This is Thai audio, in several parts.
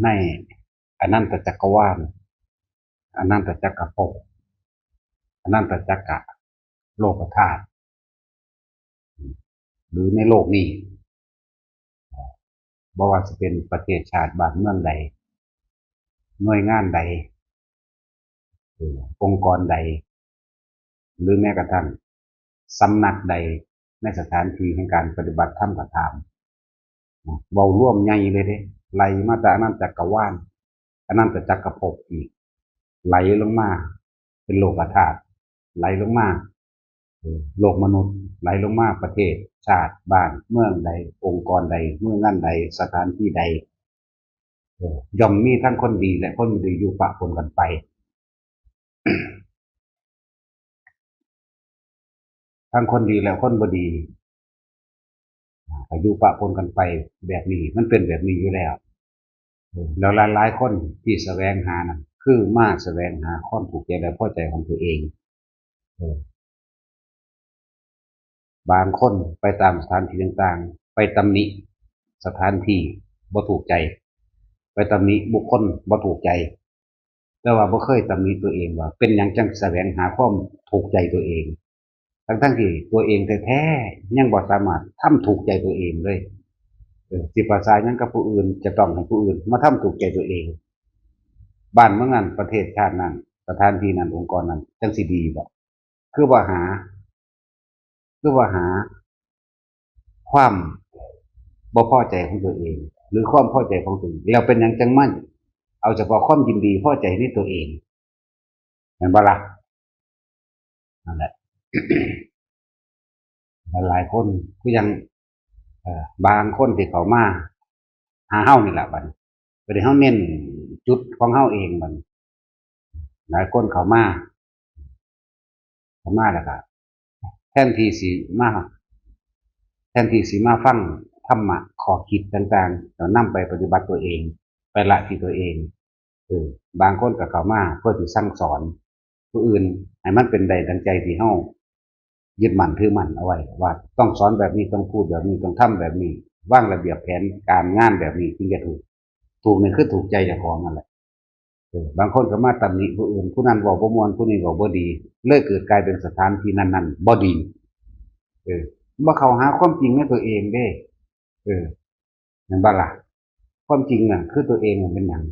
ในอนันตจักรวาลอนันตจักรภพอนันตจักรโลกธาตุหรือในโลกนี้บ่ว่าจะเป็นประเทศชาติบ้านเมืองใดหน่วยงานใดองค์กรใดหรือแม้กระทั่งสำนักใดในสถานที่แห่งการปฏิบัติธรรมกถามเบาร่วมใหญ่เลยเด้ไหลมาจากอนันตจักรวาลอนันตจักรภพอีกไหลลงมาเป็นโลกธาตุไหลลงมาโลกมนุษย์ไหลลงมาประเทศชาติบ้านเมืองใดองค์กรใดเมืองงานใดสถานที่ใดย่อมมีทั้งคนดีและคนไม่ดีอยู่ปะปนกันไปทั้งคนดีและคนบ่ดีอยู่ปะปนกันไปแบบนี้มันเป็นแบบนี้อยู่แล้วแล้วหลายๆคนที่แสวงหานะคือมาแสวงหาความถูกใจและพอใจของตัวเองบางคนไปตามสถานที่ต่างๆไปตำหนิสถานที่บ่ถูกใจไปตำหนิบุคคลบ่ถูกใจแต่ว่าบ่เคยตำหนิตัวเองว่าเป็นหยังจังแสวงหาความถูกใจตัวเองทั้งที่ตัวเองแท้ๆยังบ่สามารถทำถูกใจตัวเองเลยสิภาษายังกับผู้อื่นจะต้องให้ผู้อื่นมาทำถูกใจตัวเองบ้านเมืองนั้นประเทศชาตินั้นสถานที่นั้นองค์กรนั้นจังสิดีบ่คือว่าหาคือว่าหาความบ่พอใจของตัวเองหรือความพอใจของตัวเองเราเป็นอย่างจังมั่นเอาเฉพาะความยินดีพอใจในตัวเองเห็นบ่ล่ะนั่นแหละหลายคนก็ยังบางคนที่เขามาหาเฮานี่แหละบัดประเดี๋ยวเฮาเน้นจุดของเฮาเองบัดหลายคนเขามาแล้วก็แทนที่สิมาแทนที่สิมาฟังธรรมะข้อคิดต่างๆแล้วนำไปปฏิบัติตัวเองไปละที่ตัวเองบางคนก็เข้ามาเพื่อที่สั่งสอนผู้อื่นให้มันเป็นใดดังใจที่เฮายึดมั่นถือมั่นเอาไว้ว่าต้องสอนแบบนี้ต้องพูดแบบนี้ต้องทำแบบนี้วางระเบียบแผนการงานแบบนี้จึงจะถูกนี่คือถูกใจเจ้าของนั่นแหละบางคนก็มาตำหนิผู้อื่นผู้นั้นเว้าบ่ม่วนผู้นี้เว้าบ่ดีเลยเกิดกลายเป็นสถานที่นั้นๆบ่ดีบ่เข้าหาความจริงในตัวเองเด้เออแม่นบ่ล่ะความจริงน่ะคือตัวเองมันเป็นหยัง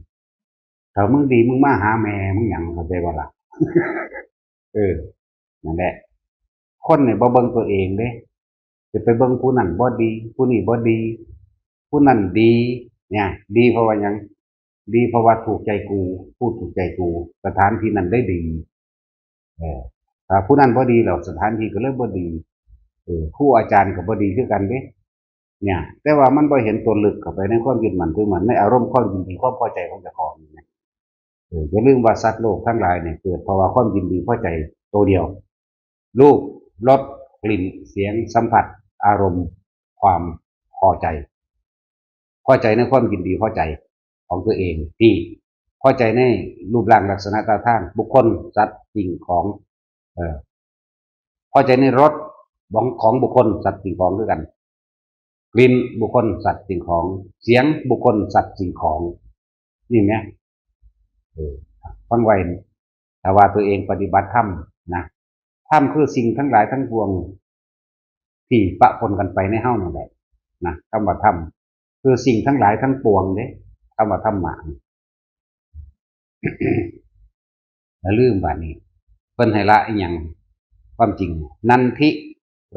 ถ้ามึงดีมึงมาหาแม่มึงหยังเข้าใจบ่ล่ะเออนั่นแหละคนเนี่ยบ่เบิ่งตัวเองเด้จะไปเบิ่งผู้นั้นบ่ดีผู้นี้บ่ดีผู้นั้นดีเนี่ยดีเพราะว่าหยังดีเพราะว่าถูกใจกูพูดถูกใจกูสถานที่นั้นได้ดีเออถ้าผู้นั้นบ่ดีแล้วสถานที่ก็เลยบ่ดีครูอาจารย์ก็บ่ดีคือกันเด้เนี่ยแต่ว่ามันบ่เห็นตัวลึกเข้าไปในความยึดมั่นถือมั่นในอารมณ์ความยินดีความพอใจของเจ้าของเนี่ยอย่าลืมว่าสัตว์โลกทั้งหลายเนี่ยเกิดเพราะว่าความยินดีพอใจตัวเดียวรูปรสกลิ่นเสียงสัมผัสอารมณ์ความพอใจพอใจในความยินดีพอใจของตัวเองที่พอใจในรูปร่างลักษณะท่าทางบุคคลสัตว์สิ่งของพอใจในรสของบุคคลสัตว์สิ่งของด้วยกันกลิ่นบุคคลสัตว์สิ่งของเสียงบุคคลสัตว์สิ่งของนี่ไหมฟังไว้แต่ว่าตัวเองปฏิบัติธรรมนะธรรมคือสิ่งทั้งหลายทั้งปวงที่ปะปนกันไปในเฮ้านั่นแหละนะคำว่าธรรมคือสิ่งทั้งหลายทั้งปวงเนี่ยคำว่าธรรมะแล้วลืมว่านี้เพิ่นให้ละอีหยังความจริงนันทิ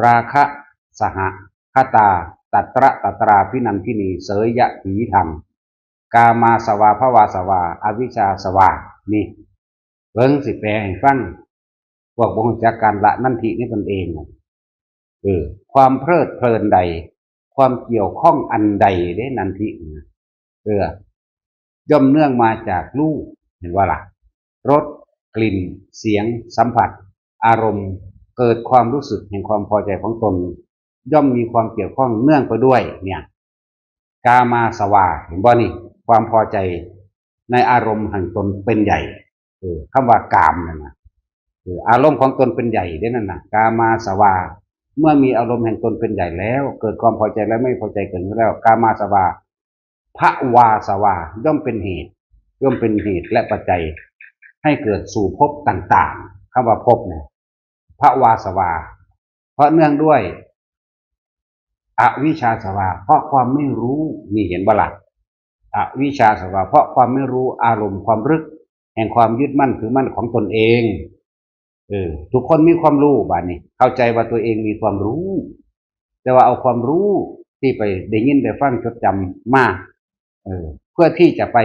ราคะสหคตาตัตราพินันทินีเสยยะถีธรรมกามาสวาภวาสวาอวิชชาสวานี่เบิ่งสิแปลให้ฟังพวกบ่รู้จักการละนันทินี่ตนเองความเพลิดเพลินใดความเกี่ยวข้องอันใดได้นันทิย่อมเนื่องมาจากรูปเห็นว่าล่ะรสกลิ่นเสียงสัมผัสอารมณ์เกิดความรู้สึกแห่งความพอใจของตนย่อมมีความเกี่ยวข้องเนื่องไปด้วยเนี่ยกามาสวาเห็นบ่นี่ความพอใจในอารมณ์แห่งตนเป็นใหญ่คำว่ากามนั่นนะอารมณ์ของตนเป็นใหญ่ได้นั่นนะกามาสวาเมื่อมีอารมณ์แห่งตนเป็นใหญ่แล้วเกิดความพอใจและไม่พอใจเกิดขึ้นแล้วกามาสวา ภวาสวาย่อมเป็นเหตุและปัจจัยให้เกิดสู่ภพต่างๆคำว่าภพเนี่ยภวาสวาเพราะเนื่องด้วยอวิชชาสวาเพราะความไม่รู้นี่เห็นบ่ล่ะอวิชชาสวาเพราะความไม่รู้อารมณ์ความรึกแห่งความยึดมั่นถือมั่นของตนเองทุกคนมีความรู้บ้านี้เข้าใจว่าตัวเองมีความรู้แต่ว่าเอาความรู้ที่ไปได้ยินได้ฟังจดจำมาเพื่อที่จะไป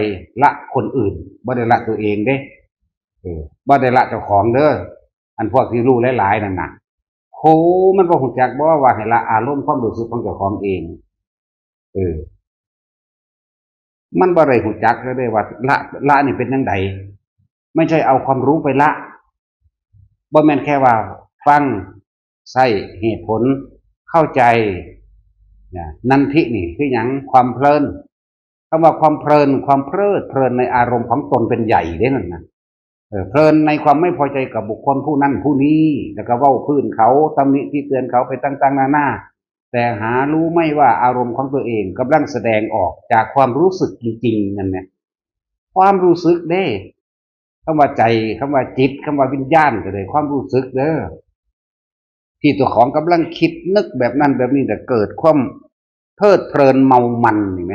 ละคนอื่นบ่ได้ละตัวเองเด้บ่ได้ละเจ้าของเด้ออันพวกที่รู้หลายๆนั่นน่ะโหมันบ่ฮู้จักบ่ว่าให้ละอารมณ์ความรู้สึกของเจ้าของเองมันบ่ได้ฮู้จักเลยว่าละนี่เป็นจังไดไม่ใช่เอาความรู้ไปละบ่แม่นแค่ว่าฟังใช้เหตุผลเข้าใจนันทินี่คือหยังความเพลินคำว่าความเพลินความเพลิดเพลินในอารมณ์ของตนเป็นใหญ่เด้นั่นนะเพลินในความไม่พอใจกับบุคคลผู้นั้นผู้นี้แล้วก็เว้าพื้นเขาตำหนิที่เตือนเขาไปต่างๆนานาแต่หารู้ไม่ว่าอารมณ์ของตัวเองกำลังแสดงออกจากความรู้สึกจริงๆนั่นเนี่ยความรู้สึกเด้คำว่าใจคำว่าจิตคำว่าวิญญาณก็เลยความรู้สึกเด้อที่ตัวของกำลังคิดนึกแบบนั้นแบบนี้แต่เกิดความเพลิดเพลินเมามันนี่ไหม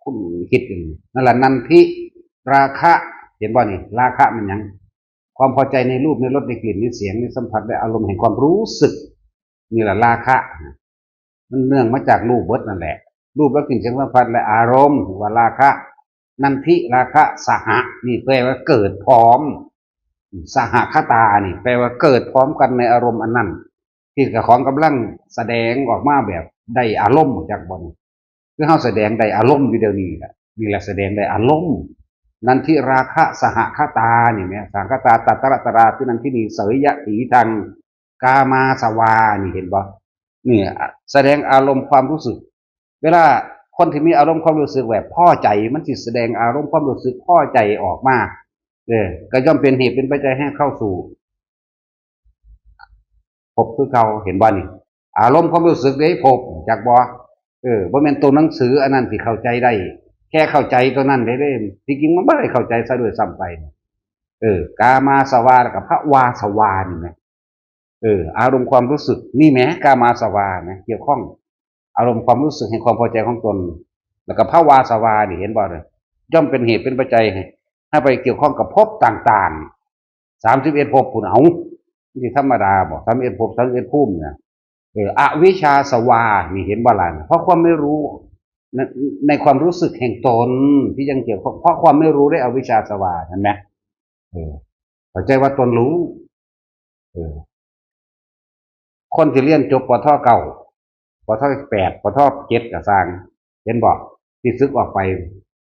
คุณคิดอย่างนี้นั่นแหละนันทิราคะเห็นบ่นี่ราคะมันยังความพอใจในรูปในรสในกลิ่นในเสียงในสัมผัสในอารมณ์แห่งความรู้สึกนี่แหละราคะมันเนื่องมาจากรูปเบิดนั่นแหละรูปและกลิ่นเสียงสัมผัสและอารมณ์ว่าราคะนันทิราคะสหะนี่แปลว่าเกิดพร้อมสหคตานี่แปลว่าเกิดพร้อมกันในอารมณ์อันนั้นที่กับของกำลังแสดงออกมาแบบได้อารมณ์จากบนคือเขาแสดงได้อารมณ์อยู่เดียวนี้แหละนี่แหละแสดงได้อารมณ์นันทิราคะสหคตานี่เนี่ยสังคตาตัตระตราที่นันทินีเสยยะถีทังกามาสวานี่เห็นบ่เนี่ยแสดงอารมณ์ความรู้สึกเวลาคนที่มีอารมณ์ความรู้สึกแบบพอใจมันจิแสดงอารมณ์ความรู้สึกพอใจออกมาก็ย่อมเป็นเหตุเป็นปัจจัยให้เข้าสู่พบคือเขาเห็นบ่นี่อารมณ์ความรู้สึกได้พบจากบ่บ่แม่นตัวหนังสืออันนั้นที่เข้าใจได้แค่เข้าใจตัวนั้นได้จริงๆมันไม่ได้เข้าใจซะด้วยซ้ำไปกามาสวากับพระวาสวานี่ไหมอารมณ์ความรู้สึกนี่แหมกามาสวานะเกี่ยวข้องอารมณ์ความรู้สึกแห่งความพอใจของตนแล้วก็พระวาสวานี่เห็นบ่เลยย่อมเป็นเหตุเป็นปัจจัยให้ไปเกี่ยวข้องกับภพต่างๆ31ภพคุณเอาที่ธรรมดาบอก31ภพ31ภูมิเนี่ยอวิชชาสวานี่เห็นบ่ล่ะเพราะความไม่รู้ในความรู้สึกแห่งตนที่ยังเกี่ยวข้องเพราะความไม่รู้ได้อวิชชาสวาเห็นไหมเข้าใจว่าตนรู้คนที่เรียนจบปทเก้าปท8ปท7กับสร้างเห็นบอกที่ซึกออกไป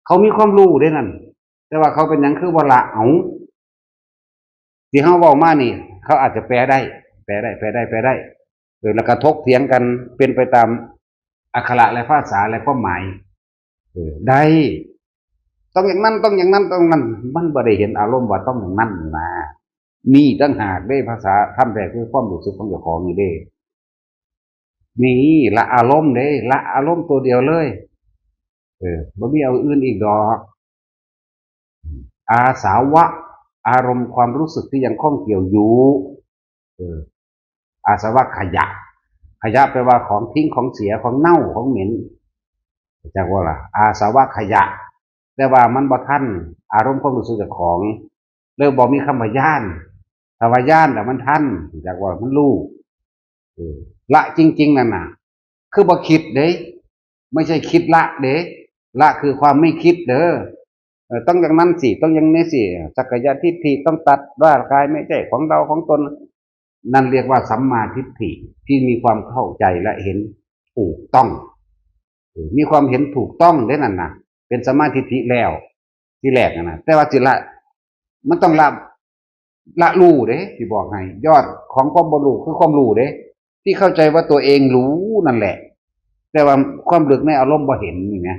เขามีความรู้ได้นั่นแต่ว่าเขาเป็นอย่างคือว่าละเอาที่เขาบอกมานี่เขาอาจจะแปลได้แล้วก็ทกเถียงกันเป็นไปตามอักขระและภาษาและความหมายได้ต้องอย่างนั้นต้องอย่างนั้นต้องนั้นมันบ่ได้เห็นอารมณ์ว่าต้องอย่างนั้นนะมีตั้งหากได้ภาษาทำแต่คือความรู้สึกของเจ้าของนี่เด้นี่ละอารมณ์เด้ละอารมณ์ตัวเดียวเลยบ่มีเอาอื่นอีกดอกอาสาวะอารมณ์ความรู้สึกที่ยังข้องเกี่ยวอยู่อาสวะขยะแปลว่าของทิ้งของเสียของเน่าของเหม็นจากว่าล่ะอาสวะขยะแต่ว่ามันบ่ทันอารมณ์ความรู้สึกของเริ่มบอกมีคำว่าย่านถ้าว่าย่านแต่มันทันจากว่ามันรู้ละจริงๆนั่นน่ะคือบ่คิดเด้ไม่ใช่คิดละเด้ละคือความไม่คิดเด้อต้องอย่างนั้นสิต้องอย่างนี้สิสักยะทิฏฐิต้องตัดว่ากายไม่ใช่ของเราของตนนั่นเรียกว่าสัมมาทิฏฐิที่มีความเข้าใจและเห็นถูกต้องมีความเห็นถูกต้องได้นั่นนะเป็นสัมมาทิฏฐิแล้วที่แรกนะแต่ว่าจิละมันต้องละรู้เด้ที่บอกให้ยอดของความบรรลุคือความรู้เด้ที่เข้าใจว่าตัวเองรู้นั่นแหละแต่ว่าความลึกในอารมณ์บ่เห็นนี่นะ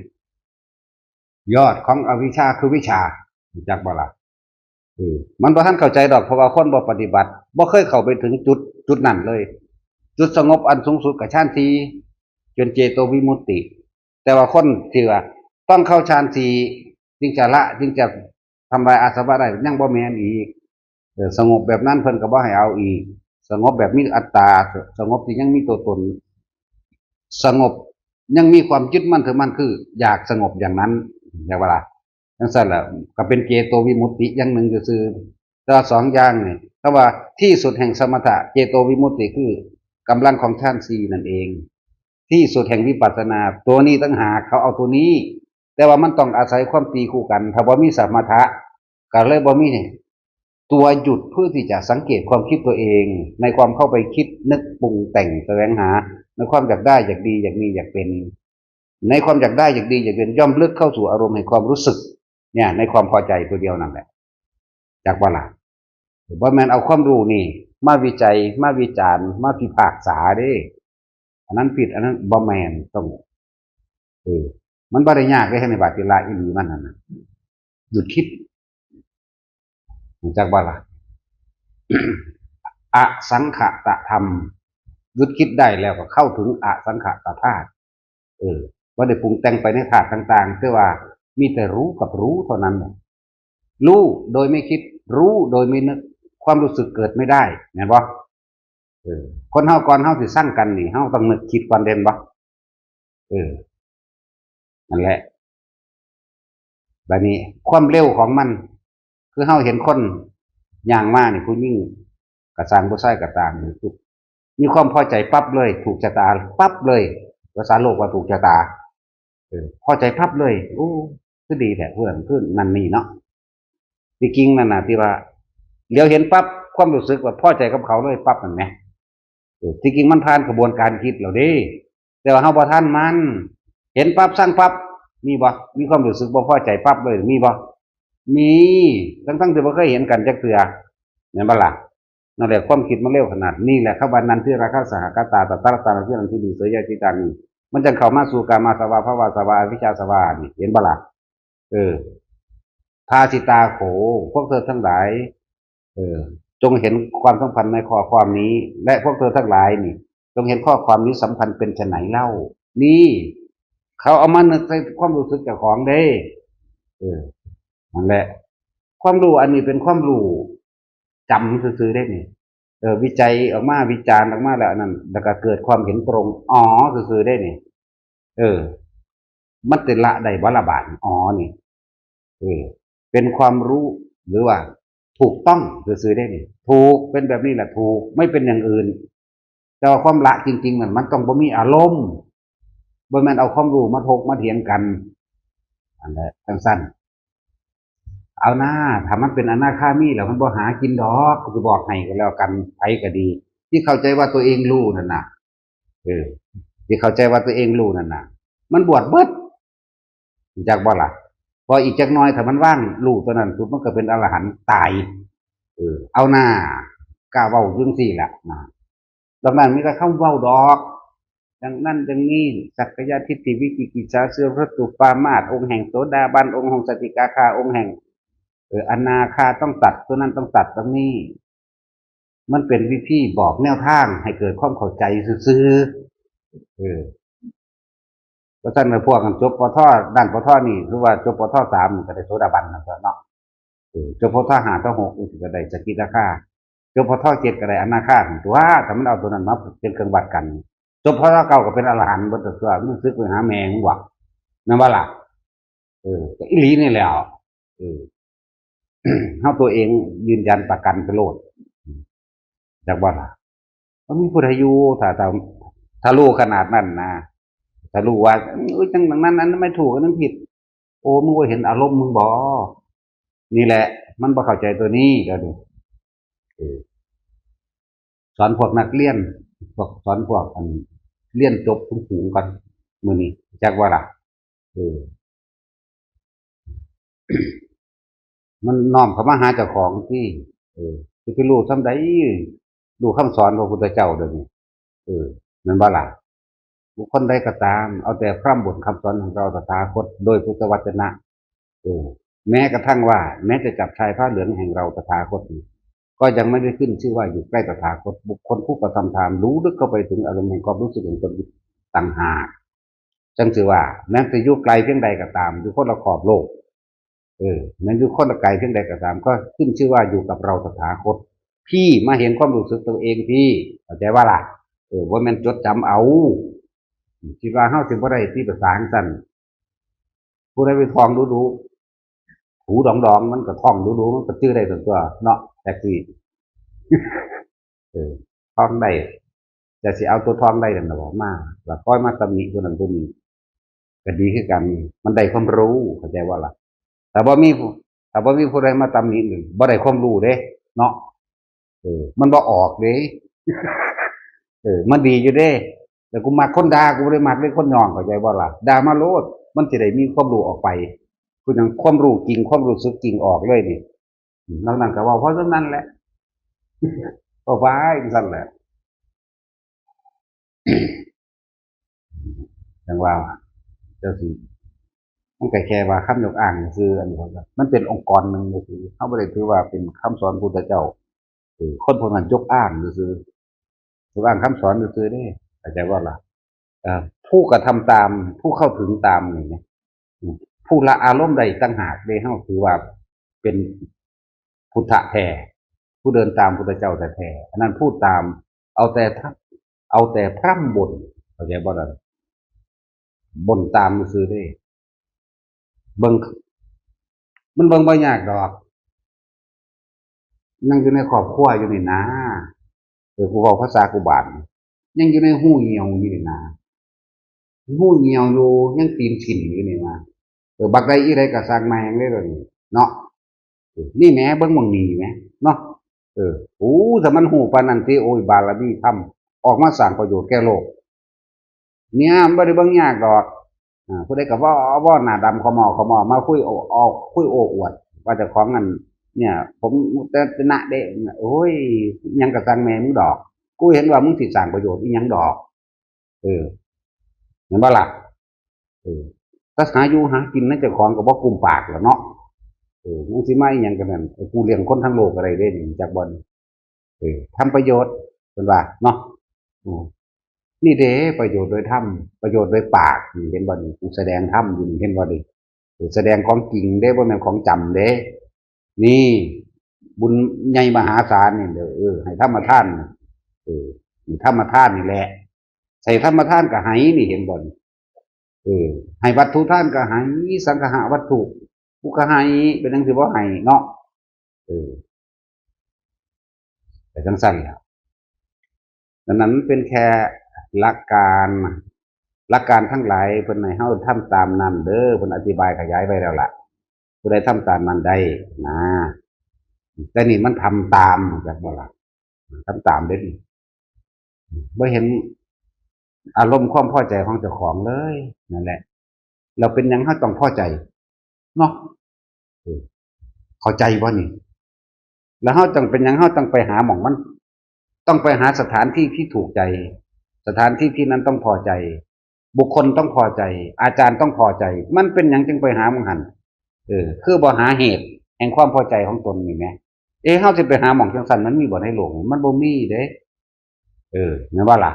ยอดของอวิชชาคือวิชาจักบ่ล่ะมันบ่ทันเข้าใจดอกเพราะว่าคนบ่ปฏิบัติบ่เคยเข้าไปถึงจุดนั้นเลยจุดสงบอันสูงสุดกับฌานที่จนเจโตวิมุตติแต่ว่าคนที่ว่า ต้องเข้าฌานสี่จึงจะละจึงจะทำลายอาสวะได้ยังบ่แม่นอีกสงบแบบนั้นเพิ่นก็บ่ให้เอาอีกสงบแบบมีอัตตาสงบที่ยังมีตัวตนสงบยังมีความยึดมั่นถือมั่นคืออยากสงบอย่างนั้นอย่างเวลาจังซั่นแหละก็เป็นเจโตวิมุตติอย่างหนึ่งซื่อแต่สองอย่างนี่ถ้าว่าที่สุดแห่งสมถะเจโตวิมุตติคือกำลังของฌานสี่นั่นเองที่สุดแห่งวิปัสสนาตัวนี้ตั้งหากเขาเอาตัวนี้แต่ว่ามันต้องอาศัยความตีคู่กันถ้าบ่มีสมถะก็เลยบ่มีตัวหยุดเพื่อที่จะสังเกตความคิดตัวเองในความเข้าไปคิดนึกปรุงแต่งแสวงหาในความอยากได้อยากดีอยากมีอยากเป็นในความอยากได้อยากดีอยากเป็นย่อมลึกเข้าสู่อารมณ์แห่งความรู้สึกเนี่ยในความพอใจตัวเดียวนั่นแหละจากว่าล่ะว่ามันเอาความรู้นี่มาวิจัยมาวิจารณ์มาพิพากษาเด้อันนั้นผิดอันนั้นบ่แมนต้องมันบ่ได้ยากเลยให้ในบาติลาอิลีมันนั่นนะหยุดคิดจากว่าล่ะ อสังขตธรรมหยุดคิดได้แล้วก็เข้าถึงอสังขตธาตุว่าได้ปรุงแต่งไปในธาตุต่างๆแต่ว่ามีแต่รู้กับรู้เท่านั้นรู้โดยไม่คิดรู้โดยไม่นึกความรู้สึกเกิดไม่ได้เห็นบ่คนเฮาก่อนเฮาสิสร้างกันนี่เฮาต้องนึกคิดก่อนเด่นบ่นั่นแหละแบบนี้ความเร็วของมันคือเฮาเห็นคนย่างมานี่ผู้ยิ่งกระสานผู้ใส่กระตางมีความพอใจปั๊บเลยถูกชะตาปั๊บเลยภาษาโลกว่าถูกชะตาพอใจปั๊บเลยโอ้คือดีแท้เพื่อนนั่นนี่เนาะจริงๆนั่นน่ะที่ว่าเดี๋ยวเห็นปั๊บความรู้สึกว่าพอใจกับเขาเลยปั๊บนั่นแหละจริงๆมันผ่านกระบวนการคิดแล้วดิแต่ว่าเฮาบ่ทันมันเห็นปั๊บสร้างปั๊บมีบ่มีความรู้สึกบ่พอใจปั๊บเลยมีบ่มีทั้งที่บ่เคยเห็นกันจักเทื่อแม่นบ่ล่ะนั่นแหละความคิดมันเร็วขนาดนี้แหละครับวันนั้นที่ราคาสหกตาตตระตาที่นันที่ดีเสยยจิตังมันจะเข้ามาสู่กามาสวาภวาสวาวิชาสวานี่เห็นบ่ล่ะพาสิตาโขพวกเธอทั้งหลายจงเห็นความสัมพันธ์ในข้อความนี้และพวกเธอทั้งหลายนี่จงเห็นข้อความนี้สำคัญเป็นไฉนเล่านี่เขาเอามานึกใส่ความรู้สึกเจ้าของเด้นั่นแหละความรู้อันนี้เป็นความรู้จำซื่อๆได้นี่วิจัยออกมาวิจารณ์ออกมาแล้วนั่นแล้วก็เกิดความเห็นตรงอ๋อซื่อๆได้นี่มันเป็นละได้บ่ละบาทอ๋อนี่เป็นความรู้หรือว่าถูกต้องซื่อๆได้นี่ถูกเป็นแบบนี้แหละถูกไม่เป็นอย่างอื่นแต่ว่าความละจริงๆมันต้องบ่มีอารมณ์บ่แม่นเอาความรู้มาถกมาเถียงกันอันนั้นสั้นๆเอาหน้าถ้ามันเป็นอนาคามีแล้วมันบ่หากินดอกก็บอกให้กันแล้วกันไผก็ดีที่เข้าใจว่าตัวเองรู้นั่นน่ะที่เข้าใจว่าตัวเองรู้นั่นน่ะมันบวชเบิดจากบ่ล่ะพออีกจักน้อยถ้ามันว่างรู้ตัวนั้นปุ๊บมันก็เป็นอรหันต์ตายเอาหน้ากล้าเว้าจังซี่ล่ะนะดังนั้นมีแต่คำเว้าดอกดังนั้นดังนี้สักยะทิฏฐิวิกิกิจฉาเสื่อมพระตุปามาสองค์แห่งโสดาบันองค์แห่งสติกาคาองค์แห่งอนาคาต้องตัดตัวนั้นต้องตัดตรงนี้มันเป็นวิธีบอกแนวทางให้เกิดความเข้าใจซื่อเพราะฉะนั้นพวกกันจบปทด้านปทนี่หรือว่าจบปทสามก็ได้โสดาบันนะเนาะจบปทห้าปทหกก็ได้สกิทาคาจบปทเจ็ดก็ได้อนาคาตัวถ้ามันเอาตัวนั้นมาเป็นเครื่องวัดกันจบปทเก้าก็เป็นอรหันต์บนตัวมันซึกไปหาแมงหวักนั่นว่าล่ะอีหลีนี่แหละเขาตัวเองยืนยันประกันไปโลดจากว่าล่ะมันมีผู้ใดอยู่ถ้ารู้ขนาดนั้นนะถ้ารู้ว่าจังนั้นนั้นไม่ถูกนั้นผิดโอ้มึงก็เห็นอารมณ์มึงบ่นี่แหละมันบ่เข้าใจตัวนี้เดี๋ยวดูสอนพวกนักเรียนสอนพวกเรียนจบสูงกันมื้อนี้จากว่าล่ะมันน้อมเข้ามาหาเจ้าของที่สิไปรู้ซำใดรู้คำสอนพระพุทธเจ้าเดี๋ยวนี้นั่นบ่ล่ะบุคคลใดก็ตามเอาแต่พร่ำบ่นคำสอนของเราตถาคตโดยพุทธวจนะแม้กระทั่งว่าแม้จะจับชายผ้าเหลืองแห่งเราตถาคตก็ยังไม่ได้ขึ้นชื่อว่าอยู่ใกล้ตถาคตบุคคลผู้กระทำทานรู้ลึกเข้าไปถึงอารมณ์แห่งความรู้สึกของตนต่างหาก จังสิว่าแม้จะอยู่ไกลเพียงใดก็ตามอยู่คนละขอบโลกแม้อยู่คนละไกลเพียงใดก็ตามก็ขึ้นชื่อว่าอยู่กับเราตถาคตพี่มาเห็นความรู้สึกตัวเองพี่เข้าใจว่าล่ะว่ามันจดจำเอาคิดว่าเฮาสิบ่ได้ที่ภาษาจังซั่นผู้ใดไปท่องดูหูดองๆมันก็ท่องดูมันก็ชื่อได้ส่วนตัวเนาะแท็กซี่ท่องได้จะสิเอาตัวท่องได้นั่นน่ะบ่มาแล้วค่อยมาตำหนิตัวนั้นตัวนี้ก็ดีคือกันมันได้ความรู้เข้าใจว่าล่ะแต่บ่มีถ้าบ่มีผู้ใดมาตำหนินี่บ่ได้ความรู้เด้เนาะมันบ่ออกเด้มันดีอยู่เด้แต่กูมักคนด่ากูบ่ได้มักเลยคนย่องเข้าใจบ่ล่ะด่ามาโลดมันสิได้มีความรู้ออกไปคือจังความรู้จริงความรู้สึกจริงออกเลยนี่นอกนั้นก็เว้าเพราะฉะนั้นแหละก็ว่าจังซั่นแหละจังว่าเจ้าสิมันก็แค่ว่าคำยกอ้างซื่ออันนี้ว่ามันเป็นองค์กรหนึ่งซื่อเฮาบ่ได้ถือว่าเป็นคำสอนพุทธเจ้าคนพวกนั้นยกอ้างซื่อยกอ้างคำสอนซื่อเด้เข้าใจว่าล่ะผู้กระทำตามผู้เข้าถึงตามนี่นะผู้ละอารมณ์ใดต่างหากเด้เฮาถือว่าเป็นพุทธะแท้ผู้เดินตามพุทธเจ้าแท้ๆอันนั้นพูดตามเอาแต่พร่ำบ่นเข้าใจบ่ล่ะบ่นตามซื่อเด้เบิ่งมันเบิ่งบ่ยากดอกนั่งอยู่ในครอบครัวอยู่นี่นะกูเว้าภาษากูบาดยังอยู่ในหู้เหี่ยวอยู่นี่นะหู้เหี่ยวอยู่ยังตีนฉินอยู่นี่นะบักใดอีใดก็สร้างแม่งได้เลยเนาะนี่แหมเบิ่งหม่องนี้แหมเนาะโอ้ถ้ามันหูปานนั้นติโอ้ยบารมีทำออกมาสร้างประโยชน์แก่โลกเนี่ยบ่ได้เบิ่งยากดอกผู้ใดก็ว่าหน้าดำขมอมาคุยคุยโอ้อวดว่าเจ้าของนั่นเนี่ยผมแต่ชนะเด้โอ้ยยังก็สร้างแม่มึงดอกกูเห็นว่ามึงสิสร้างประโยชน์อีหยังดอกเออเห็นบ่ล่ะถ้าหาอยู่หากินนั่นเจ้าของก็บ่กุมปากแล้วเนาะมึงสิมาอีหยังกันนั่นกูเลี้ยงคนทั้งโลกอะไรได้นี่จากบ่ทำประโยชน์เพิ่นว่าเนาะนี่เด้ประโยชน์โดยธรรมประโยชน์โดยปากนี่เห็นบ่นี่กูแสดงธรรมอยู่นี่เห็นบ่ดิแสดงของจริงเด้บ่แม่นของจำเด้นี่บุญใหญ่มหาศาลนี่เด้อให้ธรรมทานนี่ธรรมทานนี่แหละใส่ธรรมทานก็ให้นี่เห็นบ่นี่ให้วัตถุทานก็ให้สังฆะวัตถุผู้ก็ให้เป็นจังซี่บ่ให้เนาะแต่จังซั่นล่ะดังนั้นเป็นแค่หลักการทั้งหลายเพิ่นให้เฮาทำตามนั้นเด้อเพิ่นอธิบายขยายไว้แล้วล่ะผู้ใดทำตามนั้นได้นะแต่นี่มันทำตามจักบ่ล่ะทำตามเด้นี่บ่เห็นอารมณ์ความพอใจของเจ้าของเลยนั่นแหละเราเป็นหยังเฮาต้องพอใจเนาะเข้าใจบ่นี่แล้วเฮาต้องเป็นหยังเฮาต้องไปหาหม่องมันต้องไปหาสถานที่ที่ถูกใจสถานที่ที่นั้นต้องพอใจบุคคลต้องพอใจอาจารย์ต้องพอใจมันเป็นหยังจึงไปหาหม่องหันคือบ่หาเหตุแห่งความพอใจของตนนี่แหมเฮาสิไปหาหม่องจังซั่นมันมีบ่ในโลกมันบ่มีเด้แม่นบ่ล่ะ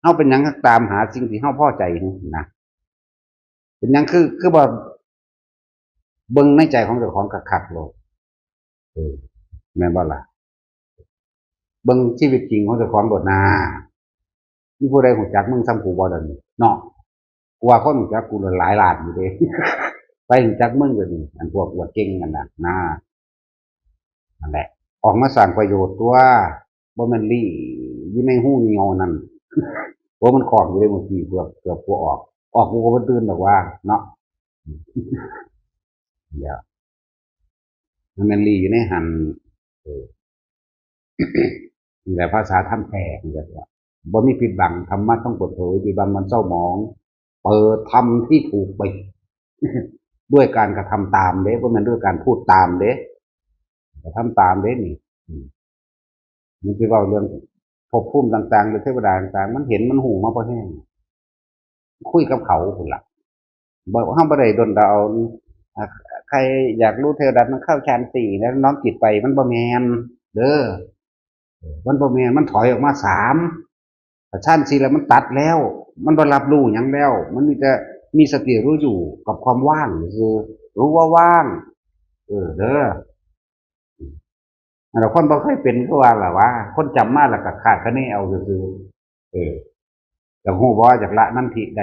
เฮาเป็นหยังตามหาสิ่งที่เฮาพอใจนะเป็นหยังคือบ่เบิ่งในใจของเจ้าของคักๆโลดแม่นบ่ล่ะเบิ่งชีวิตจริงของเจ้าของโดดหน้ามีผู้ใดรู้จักมึงซ้ำกูบ่เดี๋ยวนี้เนาะกูว่าคนรู้จักกูหลายล้านอยู่เด้ไปรู้จักมึงก็นี่อันพวกอวดเก่งกันน่ะนั่นแหละออกมาสร้างประโยชน์ตัวบ่แม่นลี่อยู่ในหูเหี่ยวนั่นเพราะมันคอกอยู่ได้บางทีเกือบกูออกกูก็บ่ตื่นดอกว่าเนาะเดี๋ยวมันแม่นลี่อยู่ในหันนี่แหละภาษาธรรมแท้นี่ก็ว่าบ่มีปิดบังธรรมะต้องเปิดเผยปิดบังมันเศร้าหมองเปิดธรรมที่ถูกไปด้วยการกระทำตามเด้บ่แม่นด้วยการพูดตามเด้กระทำตามเด้นี่มันสิเว้าเรื่องภพภูมิต่างๆหรือเทวดาต่างๆมันเห็นมันหูมาบ่แห้งคุยกับเขาพุ่นล่ะบ่เฮาบ่ได้ดลเอาใครอยากรู้เทวดามันเข้าฌาน4แล้วน้อมจิตไปมันบ่แม่นเด้อมันบ่แม่นมันถอยออกมา3 แต่ชั้นสี่แล้วมันตัดแล้วมันบ่รับรู้หยังแล้วมันมีแต่มีสติรู้อยู่กับความว่างคือรู้ว่าว่างเด้อเราคนบ่เคยเป็นก็ว่าล่ะว่าคนจำมาแล้วก็คาดคะเนเอาซื่อๆอยากฮู้บ่อยากละนันทิใด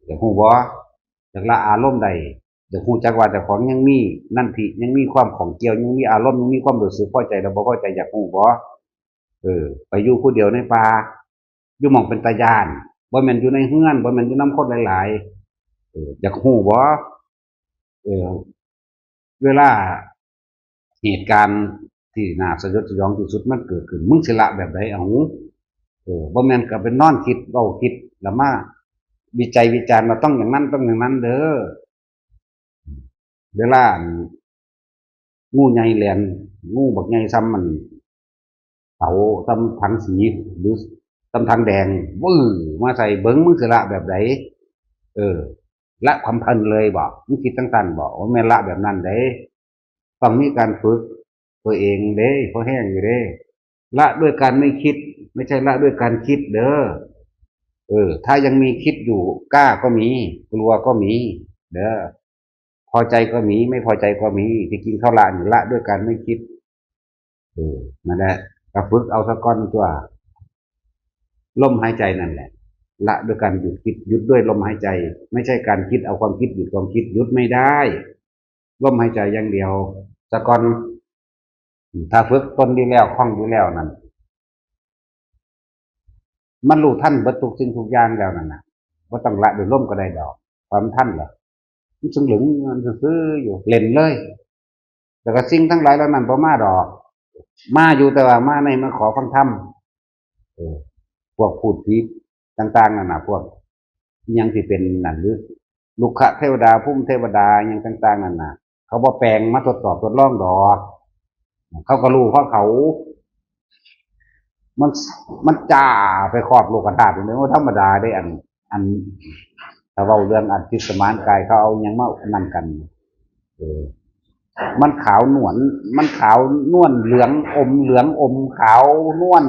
อยากฮู้บ่อยากละอารมณ์ใดอยากฮู้จักว่าเจ้าของยังมีนันทิยังมีความของเกี่ยวยังมีอารมณ์ยังมีความรู้สึกพอใจและบ่พอใจอยากฮู้บ่ไปอยู่ผู้เดียวในป่าอยู่หม้องเป็นตาย้านบ่แม่นอยู่ในเรือนบ่แม่นอยู่นำคนหลายๆอยากฮู้บ่เออเวลาเหตุการณ์ที่น่าสยดสยองที่สุดมันเกิดขึ้นมึงสิละแบบใดเอาบ่แม่นก็ไปนอนคิดเว้าคิดแล้วมาวิจัยวิจารณ์ว่าต้องอย่างนั้นต้องอย่างนั้นเด้อเวลางูใหญ่แล่นงูบักใหญ่ซ้ำมันเสาซ้ำถังสีหรือซ้ำถังแดงวื้อมาใส่เบิ่งมึงสิละแบบใดเออละความพันเลยบ่มึงคิดตั้งตันบ่ว่าแม่นละแบบนั้นเด้ต้องมีการฝึกตัวเองเด้เพราะแห้งอยู่เด้ละด้วยการไม่คิดไม่ใช่ละด้วยการคิดเด้อถ้ายังมีคิดอยู่กล้าก็มีกลัวก็มีเด้อพอใจก็มีไม่พอใจก็มีที่กินข้าวละนี่ละด้วยการไม่คิดนั่นแหละก็ฝึกเอาสะก้อนตัวลมหายใจนั่นแหละละด้วยการหยุดคิดหยุดด้วยลมหายใจไม่ใช่การคิดเอาความคิดหยุดความคิดหยุดไม่ได้ลมหายใจอย่างเดียวสะก้อนถ้าฝึกตนดีแล้วคล่องดีแล้วนั่นมันรู้ท่านเบิดทุกสิ่งทุกอย่างแล้วนั่นน่ะว่าต้องละด้วยลมก็ได้ดอกความท่านเหรอมันสึงหลึงมันซื้ออยู่เล่นเลยแต่ก็สิ่งทั้งหลายแล้วนั้นพอมาดอกมาอยู่แต่ว่ามาในมาขอฟังธรรมเออพวกพูดผีต่างๆนั่นน่ะพวกยังที่เป็นนั่นหรือลูกขเทวดาพุ่มเทวดายังต่างๆนั่นน่ะเขาบ่แปลงมาทดสอบทดลองดอกเขาก็รู้เพราะเขามันมันจ่าไปครอบโลกธาตุเลยว่าธรรมดาได้อันถ้าเว้าเรื่องอันทิสมานกายเขาเอายังมานั่นกันเออมันขาวนวลมันขาวนวลเหลืองอมเหลืองอมขาวนวล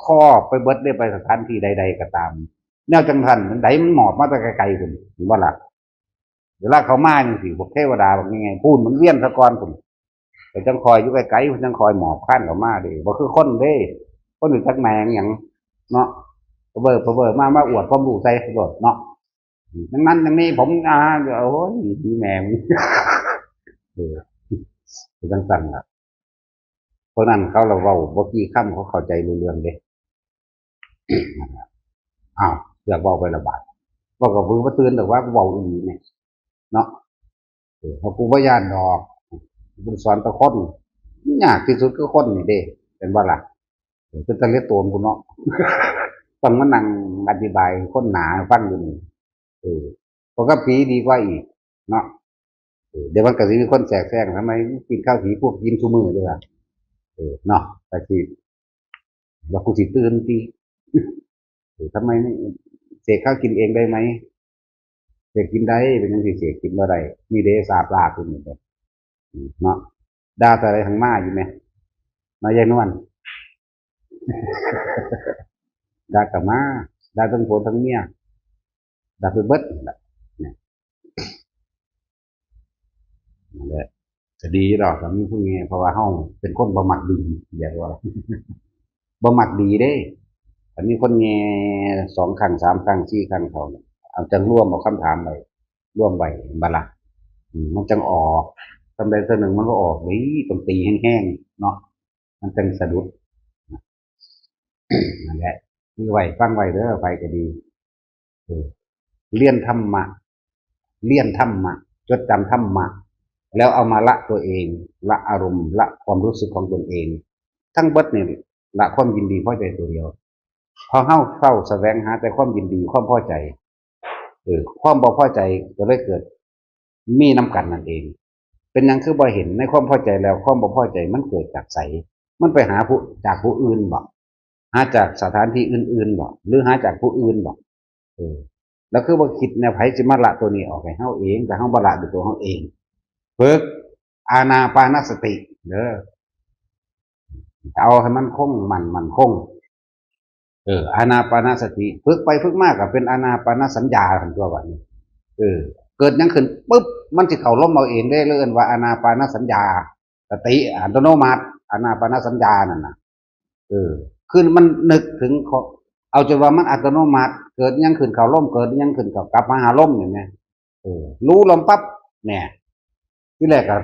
ข้อไปเบิดได้ไปสถานที่ใดๆก็ตามแนวจังทันมันไดมันหมอบมาแต่ไกลๆคุณเห็นว่าล่ะเวลาเขามาจังสิพวกเทวดาบอกยังไงพูดมันเวียนสะกอนคุณแต่จังคอยอยู่ไกลๆคุณจังคอยหมอบข้านเขามาเด้บ่คือคนเด้คนอื่นจักแมงอย่างเนาะเบอร์มาอวดความรู้ใส่รถเนาะดังนั้นดังนี้ผมโอ้ยมีแมงเออจังสั่นล่ะเพราะนั้นเขาเราเว้าบ่กี่คำเขาเข้าใจรู้เรื่องเด้อ้าวอยากเว้าไประบาดบอกกับมือมาตื่นแต่ว่าเว้าอีหลีเนี่ยเนาะเพราะกูบ่ย่านดอกกูสอนแตะคนยากที่สุดคือคนนี่เด้เป็นว่าล่ะเป็นตะเลียโตนกูเนาะต้องมานั่งอธิบายคนหนาฟังอยู่นี่เออเพราะก็ผีดีกว่าอีกเนาะเดี๋ยวมันก็สิมีคนแสกแซงทำไมกินข้าวผีพวกกินทุมื้อเด้อเนาะแต่ที่ว่ากูสิตื่นติทำไมไม่เสกข้าวกินเองได้ไหมเสกกินได้เป็นจังซี่เสกกินบ่ได้นี่เด้สาบลาบอยู่นี่เด้เนาะด่าแต่อะไรทางมาอยู่แหมมายายนวลด่ากลับมาด่าทั้งผัวทั้งเมียด่าไปเบิดนั่นแหละเนี่ยนั่นแหละจะดีดอกสามีผู้นี้เพราะว่าเฮาเป็นคนบ่มักดีอยากว่าบ่มักดีเด้อันนี้คนแง่2ครั้ง3ครั้ง4ครั้งเขาเนี่ยเอาจังร่วมเอาคำถามไปร่วมไว้บัดล่ะมันจังออกซำใดซำหนึ่งมันก็ออกนี่ต้องตีแห้งๆเนาะมันจังสะดุดนั่นแหละคือไว้ฟังไว้เด้อไปก็ดีเออเรียนธรรมะเรียนธรรมะจดจำธรรมะแล้วเอามาละตัวเองละอารมณ์ละความรู้สึกของตนเองทั้งเบิดนี่ละความยินดีพอใจตัวเดียวพอเข้าแสวงหาแต่ความยินดีความพอใจความบ่พอใจก็เลยเกิดมีน้ำกันนั่นเองเป็นยังคือบ่เห็นในความพอใจแล้วความบ่พอใจมันเกิดจากใสมันไปหาผู้จากผู้อื่นบ่หาจากสถานที่อื่นๆบ่หรือหาจากผู้อื่นบ่เออแล้วคือบ่คิดแนวไผสิมาละตัวนี้ออกให้เฮาเองแต่เฮาบ่ละด้วยตัวเฮาเองฝึกอานาปานสติเด้อเอาให้มันคงมันคง อานาปานสติฝึกไปฝึกมากกับเป็นอานาปานสัญญาทันตัววันนี้เกิดยังขึ้นปุ๊บมันจะเข้าล้มเอาเองได้เลยว่าอานาปานสัญญาสติอัตโนมัติอานาปานสัญญานั่นนะคือมันนึกถึงเอาจนว่ามันอัตโนมัติเกิดยังขึ้นเข้าล้มเกิดยังขึ้นเข้ากลับมาหาล้มเนี่ยนะรู้ลมปั๊บเนี่ยที่แรกก็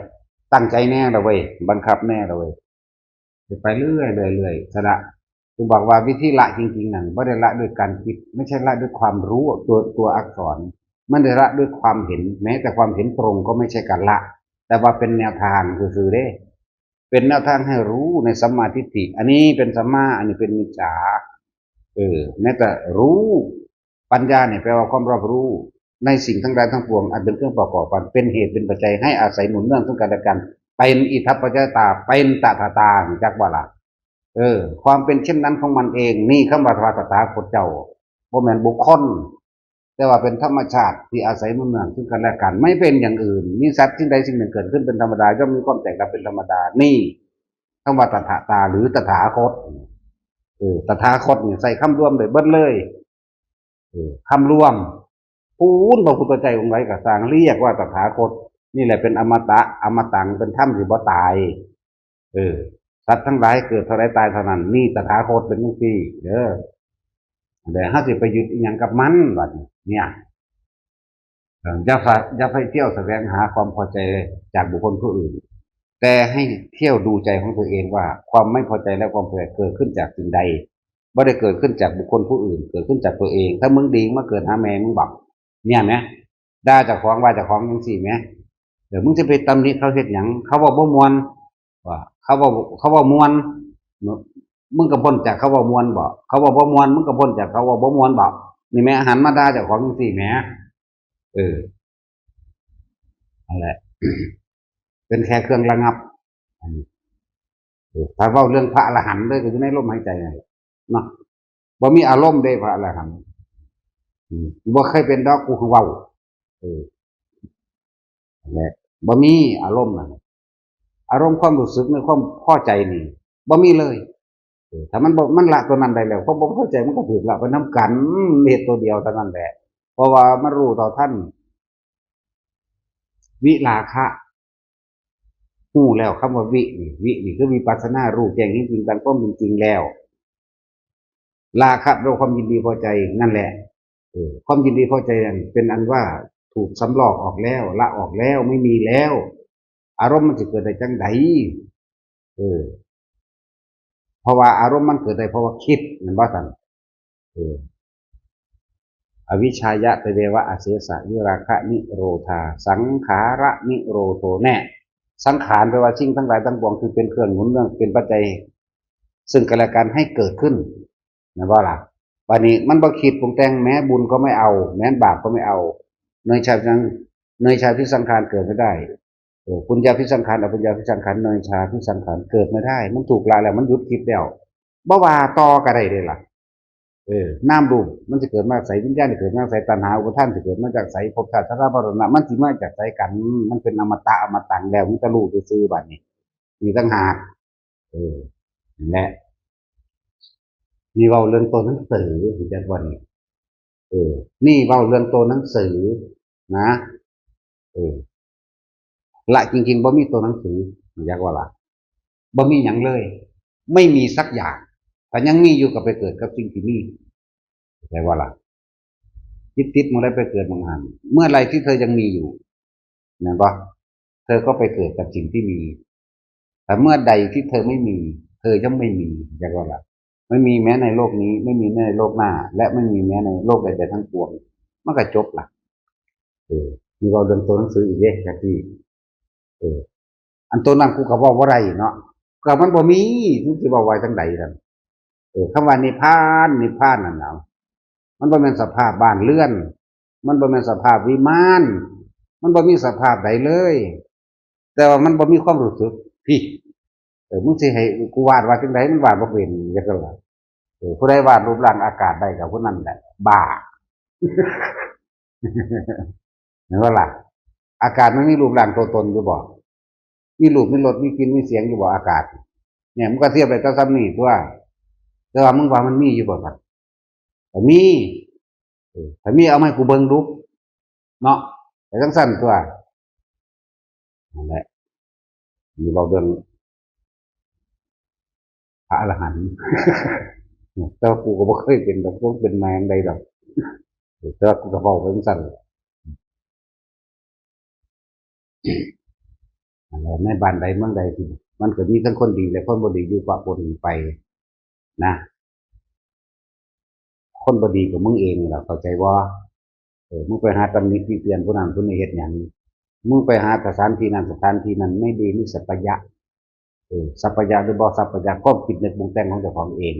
ตั้งใจแน่เลยเว้ยบังคับแน่เลยเว้ยไปเรื่อยเรื่อยสระคือบอกว่าวิธีละจริงๆนั่นไม่ได้ละด้วยการคิดไม่ใช่ละด้วยความรู้ตัวอักษรมันได้ละด้วยความเห็นแม้แต่ความเห็นตรงก็ไม่ใช่การละแต่ว่าเป็นแนวทางคือได้เป็นแนวทางให้รู้ในสัมมาทิฏฐิอันนี้เป็นสัมมาอันนี้เป็นมิจฉาแม้แต่รู้ปัญญาเนี่ยแปลว่าความรอบรู้ในสิ่งทั้งหลายทั้งปวงอันเป็นเครื่องประกอบกันเป็นเหตุเป็นปัจจัยให้อาศัยหนุนเนื่องซึ่งกันและกันเป็นอิทัปปัจจตาเป็นตถาตาจักว่าละความเป็นเช่นนั้นของมันเองนี่คำว่าตถาคตเจ้าบ่แม่นบุคคลแต่ว่าเป็นธรรมชาติที่อาศัยหนุนเนื่องซึ่งกันและกันไม่เป็นอย่างอื่นมีสัตว์สิ่งใดสิ่งหนึ่งเกิดขึ้นเป็นธรรมดาย่อมมีความแตกดับเป็นธรรมดานี่คำว่าตถาตาหรือตถาคตตถาคตเนี่ยใส่คำรวมเลยเบิ้เลยคำรวมพูนพระพุทธเจ้าองค์ไหนก็สร้างเรียกว่าตถาคตนี่แหละเป็นอมตะอมตังเป็นถ้ำที่บ่ตายสัตว์ทั้งหลายเกิดเท่าไรตายเท่านั้นนี่ตถาคตเป็นจังซี่แต่ห้าสิไปยึดอีหยังกับมันแบบเนี่ยอย่าไปเที่ยวแสวงหาความพอใจจากบุคคลผู้อื่นแต่ให้เที่ยวดูใจของตัวเองว่าความไม่พอใจและความพอใจเกิดขึ้นจากสิ่งใดไม่ได้เกิดขึ้นจากบุคคลผู้อื่นเกิดขึ้นจากตัวเองถ้ามึงดีมาเกิดหาแม่มึงบอกเนี่ยไหมด่าจากของว่าจากของยังสี่ไหมเดี๋ยวมึงจะไปตำหนิเขาเฮ็ดหยังเขาบอกบ่มวนว่าเขาบอกมวนมึงก็พ้นจากเขาบอกมวนบอกเขาบอกบ่มวนมึงก็พ้นจากเขาบอกบ่มวนบอกนี่แม่หันมาด่าจากของยังสี่แม่อะไรเป็นแค่เครื่องระงับถ้าเว้าเรื่องพระอรหันต์เลยก็อยู่ในลมหายใจไงเนาะบ่มีอารมณ์ได้พระอรหันต์บ่เคยเป็นดอกกูคือเว้าแหละบ่มีอารมณ์นะอารมณ์ความรู้สึกในความพอใจนี่บ่มีเลยถ้ามันละตัวนั้นได้แล้วความบ่พอใจมันก็ถูกละไปน้ำกันเหตุตัวเดียวเท่านั้นแหละเพราะว่ามันรู้ต่อท่านวิราคะหู้แล้วคำว่าวิคือวิปัสสนารู้แจ้งจริงๆตามความเป็นจริงแล้วราคะเราความยินดีพอใจนั่นแหละความยินดีพอใจนั้นเป็นอันว่าถูกสำลอกออกแล้วละออกแล้วไม่มีแล้วอารมณ์มันจะเกิดได้จังไดเพราะว่าอารมณ์มันเกิดได้เพราะว่าคิดมันว่าสั่นอวิชชายะเตเววะอาเสสะวิราคะนิโรธาสังขาระนิโรโทแน่สังขารแปลว่าสิ่งทั้งหลายทั้งปวงคือเป็นเครื่องหนุนเรื่องเป็นปัจจัยซึ่งกันและกันให้เกิดขึ้นนะว่าล่ะวันนี้มันบ่คิดปรุงแต่งแม้บุญก็ไม่เอาแม้บาปก็ไม่เอาเนยชาพิสังขารเกิดไม่ได้ปุญญาพิสังขารอปุญญาพิสังขารเนยชาพิสังขารเกิดไม่ได้มันถูกลาแล้วมันหยุดคิดแล้วบ่ว่าต่อก็ได้เลยล่ะน้ำรูปมันจะเกิดมาใส่วิญญาณจะเกิดมาใส่ตัณหาอุปทานจะเกิดมาจากใส่ภพชาติชราบรณะมันสิมาจากใส่กันมันเป็นอมตะอมตังแล้วมันจะรู้ซื่อบัดนี้มีตั้งหากและนี่เว้าเรื่องตัวหนังสือถึงจะวันนี้นี่เว้าเรื่องตัวหนังสือนะละจริงๆบ่มีตัวหนังสืออยากว่าละบ่มีอย่างเลยไม่มีสักอย่างแต่ยังมีอยู่กับไปเกิดกับสิ่งที่มีแต่ว่าละติดมันได้ไปเกิดบางหันเมื่อไรที่เธอยังมีอยู่นะปะเธอก็ไปเกิดกับสิ่งที่มีแต่เมื่อใดที่เธอไม่มีเธอยังไม่มีอยากว่าละไม่มีแม้ในโลกนี้ไม่มีในโลกหน้าและไม่มีแม้ในโลกใดๆทั้งปวงมันก็จบละมีเราเดินตัวหนังสืออีกเด้ครับพี่อันตัวนั้นกูก็บอกว่าไรเนาะก็มันบ่มีมันจะบอกไว้ทั้งใดทั้งคำว่านิพพานนั่นเอามันบ่เป็นสภาพบ้านเรือนมันบ่เป็นสภาพวิมานมันบ่มีสภาพใดเลยแต่ว่ามันบ่มีความรู้สึกพี่มึงสิให้กูวาดว่าจังไดมันวาดบ่เป็นจังซั่นล่ะผู้ใดวาดรูปร่างอากาศได้กับผู้นั้นแหละบ้าเห็นว่าล่ะอากาศมันมีรูปร่างตัวตนอยู่บ่มีรูปมีรสมีกลิ่นมีเสียงอยู่บ่อากาศเนี่ยมันก็เทียบได้กับซ้ำนี่ตัวแต่ว่ามึงว่ามันมีอยู่บ่ครับ แต่มีถ้ามีเอามาให้กูเบิ่งดูเนาะแต่จังซั่นตัวนั่นแหละมีเราเรื่องพระอรหันต์แต่ว่ากูก็บ่เคยเป็นดอกบ่เป็นมาจั่งใดดอกแต่ว่ากูก็เว้าไปจังซั่นนั่นแหละในบ้านใดเมืองใดที่มันก็มีทั้งคนดีและคนบ่ดีอยู่ปะปนไปนะคนบ่ดีก็มึงเองล่ะเข้าใจบ่มึงไปหาตำหนิติเตียนผู้นั้นผู้นี้เฮ็ดหยังมึงไปหาสถานที่นั้นสถานที่นั้นไม่ดีมีสัพพยะสัพพยะหรือบ่สัพพยะความคิดนึกปรุงแต่งของเจ้าของเอง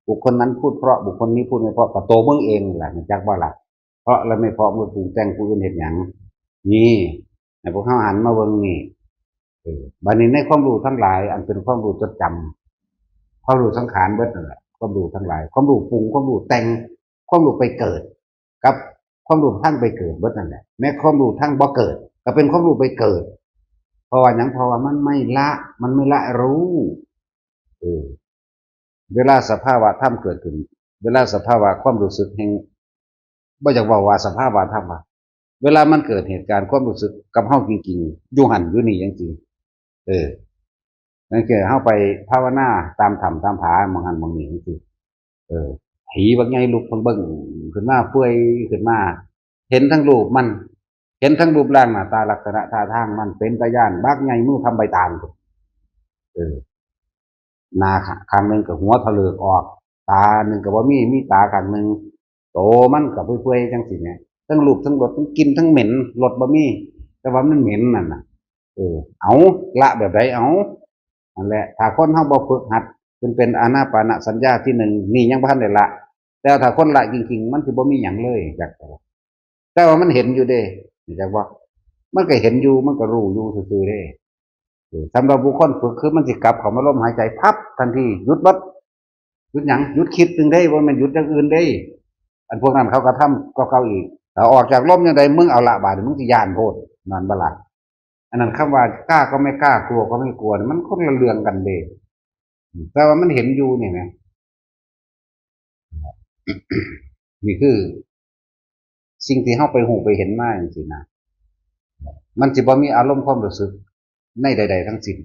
บุคคลนั้นพูดเพราะบุคคลนี้พูดไม่เพราะก็ตัวมึงเองล่ะรู้จักบ่ล่ะเพราะและไม่เพราะมึงปรุงแต่งผู้อื่นเฮ็ดหยังนี่ให้พวกเฮาหันมาเบิ่งนี่บัดนี้ในความรู้ทั้งหลายอันเป็นความรู้จดจำความรู้สังขารเบิดนั่นแหละความรู้ทั้งหลายความรู้ปรุงความรู้แต่งความรู้ไปเกิดกับความรู้ทั้งไปเกิดเบิดนั่นแหละแม้ความรู้ทั้งบ่เกิดก็เป็นความรู้ไปเกิดเพราะว่าหยังเพราะว่ามันไม่ละมันไม่ละรู้เออเวลาสภาวะธรรมเกิดขึ้นเวลาสภาวะความรู้สึกแห่งบ่อยากบอกว่าสภาวะธรรมว่าเวลามันเกิดเหตุการณ์ความรู้สึกกับเฮาจริงๆอยู่หันอยู่นี่จังซี่นั่นคือเฮาไปภาวนาตามถ้ำตามผามองหันมองนี่จังซี่ผีบางไงลุกเพิ่งเบิ่งขึ้นมาเปื่อยขึ้นมาเห็นทั้งรูปมันเห็นทั้งรูปร่างหน้าตาลักษณะท่าทางมันเป็นตาย่านบักไงมือทำใบตาลเออหน้าข้างหนึงก็หัวทะเลิกออกตาหนึ่งก็บ่มีตาข้างหนึงโตมันก็เปื่อยๆจังซี่แหมทั้งรูปทั้งรสทั้งกลิ่นทั้งเหม็นรสบ่มีแต่ว่ามันเหม็นนั่นน่ะเอาละแบบใดเอานั่นแหละถ้าคนเฮาบ่ฝึกหัดจนเป็นอานาปานสัญญาที่หนึ่งนี่ยังบ่ทันได้ละแต่ถ้าคนละจริงๆมันสิบ่มีหยังเลยจักแต่ว่ามันเห็นอยู่เด้จักว่ามันก็เห็นอยู่มันก็รู้อยู่ซื่อๆเด้สำหรับบุคคลฝึกคือมันสิกลับเข้ามาลมหายใจพับทันทีหยุดบัดหยุดหยังหยุดคิดจึงได้บ่แม่นหยุดอย่างอื่นได้อันพวกนั้นเขาก็ทำก็เก่าอีกถ้าออกจากลมจังไดมึงเอาละบาดมึงสิย้านโพดนั่นบ่ล่ะอันนั้นคำว่ากล้าก็ไม่กล้ากลัวก็ไม่กลัวมันคนละเรื่องกันเด้แต่ว่ามันเห็นอยู่นี่นะนี่คือสิ่งที่เฮาไปหูไปเห็นมาจังซี่นะมันสิบ่มีอารมณ์ความรู้สึกในใดๆทั้งสิ้น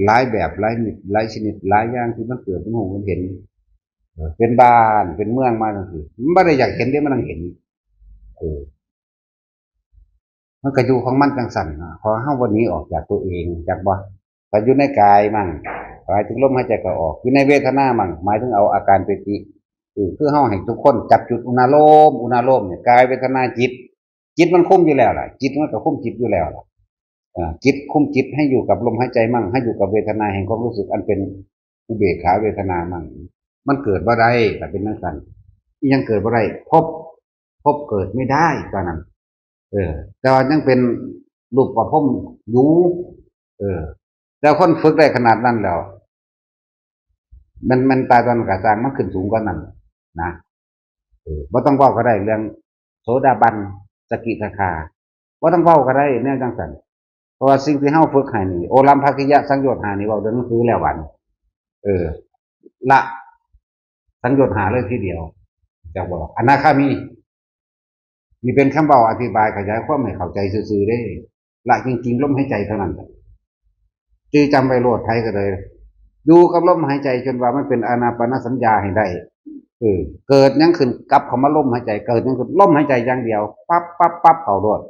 หลายแบบหลายหลายชนิดหลายอย่างที่มันเกิดเป็นหูมันเห็นเป็นบ้านเป็นเมืองมาจังซี่มันบ่ได้อยากเห็นเด้มันต้องเห็นเออมันก็อยู่ของมันจังซั่นพอเฮาบ่หนีออกจากตัวเองจักบ่ก็อยู่ในกายมั่งหมายถึงลมหายใจก็ออกอยู่ในเวทนามั่งหมายถึงเอาอาการปิติคือเฮาให้ทุกคนจับจุดอุณาโลมเนี่ยกายเวทนาจิตมันคุมอยู่แล้วล่ะจิตมันก็คุมจิตอยู่แล้วล่ะจิตคุมจิตให้อยู่กับลมหายใจมั่งให้อยู่กับเวทนาแห่งความรู้สึกอันเป็นอุเบกขาเวทนามั่งมันเกิดบ่ได้แต่เป็นนั่นกันยังเกิดบ่ได้พบเกิดไม่ได้ตอนนั้นแต่ว่ายังเป็นรูปประพรมอยู่แล้วคนฝึกได้ขนาดนั้นแล้วมันตายตอนกระจางมันขึ้นสูงกว่านั้นนะบ่ต้องเว้าก็ได้เรื่องโสดาบันสกิทาคาบ่ต้องเว้าก็ได้แนวจังซั่นเพราะว่าสิ่งที่เฮาฝึกให้นี่โอลัมภคิยะสังโยชน์5นี่เว้าเรื่องหนังสือแล้วบัดเออละสังโยชน์5เลยทีเดียวจักบ่อนาคามีนี่เป็นคำเว้าอธิบายขยายความให้เข้าใจซื่อๆเด้ละจริงๆลมหายใจเท่านั้นจื้อจำไว้โลดไทยก็เลยอยู่กับลมหายใจจนว่ามันเป็นอานาปานสัญญาให้ได้เกิดยังขึ้นกลับเข้ามาลมหายใจเกิดยังขึ้นลมหายใจอย่างเดียวปั๊บเข้าโลด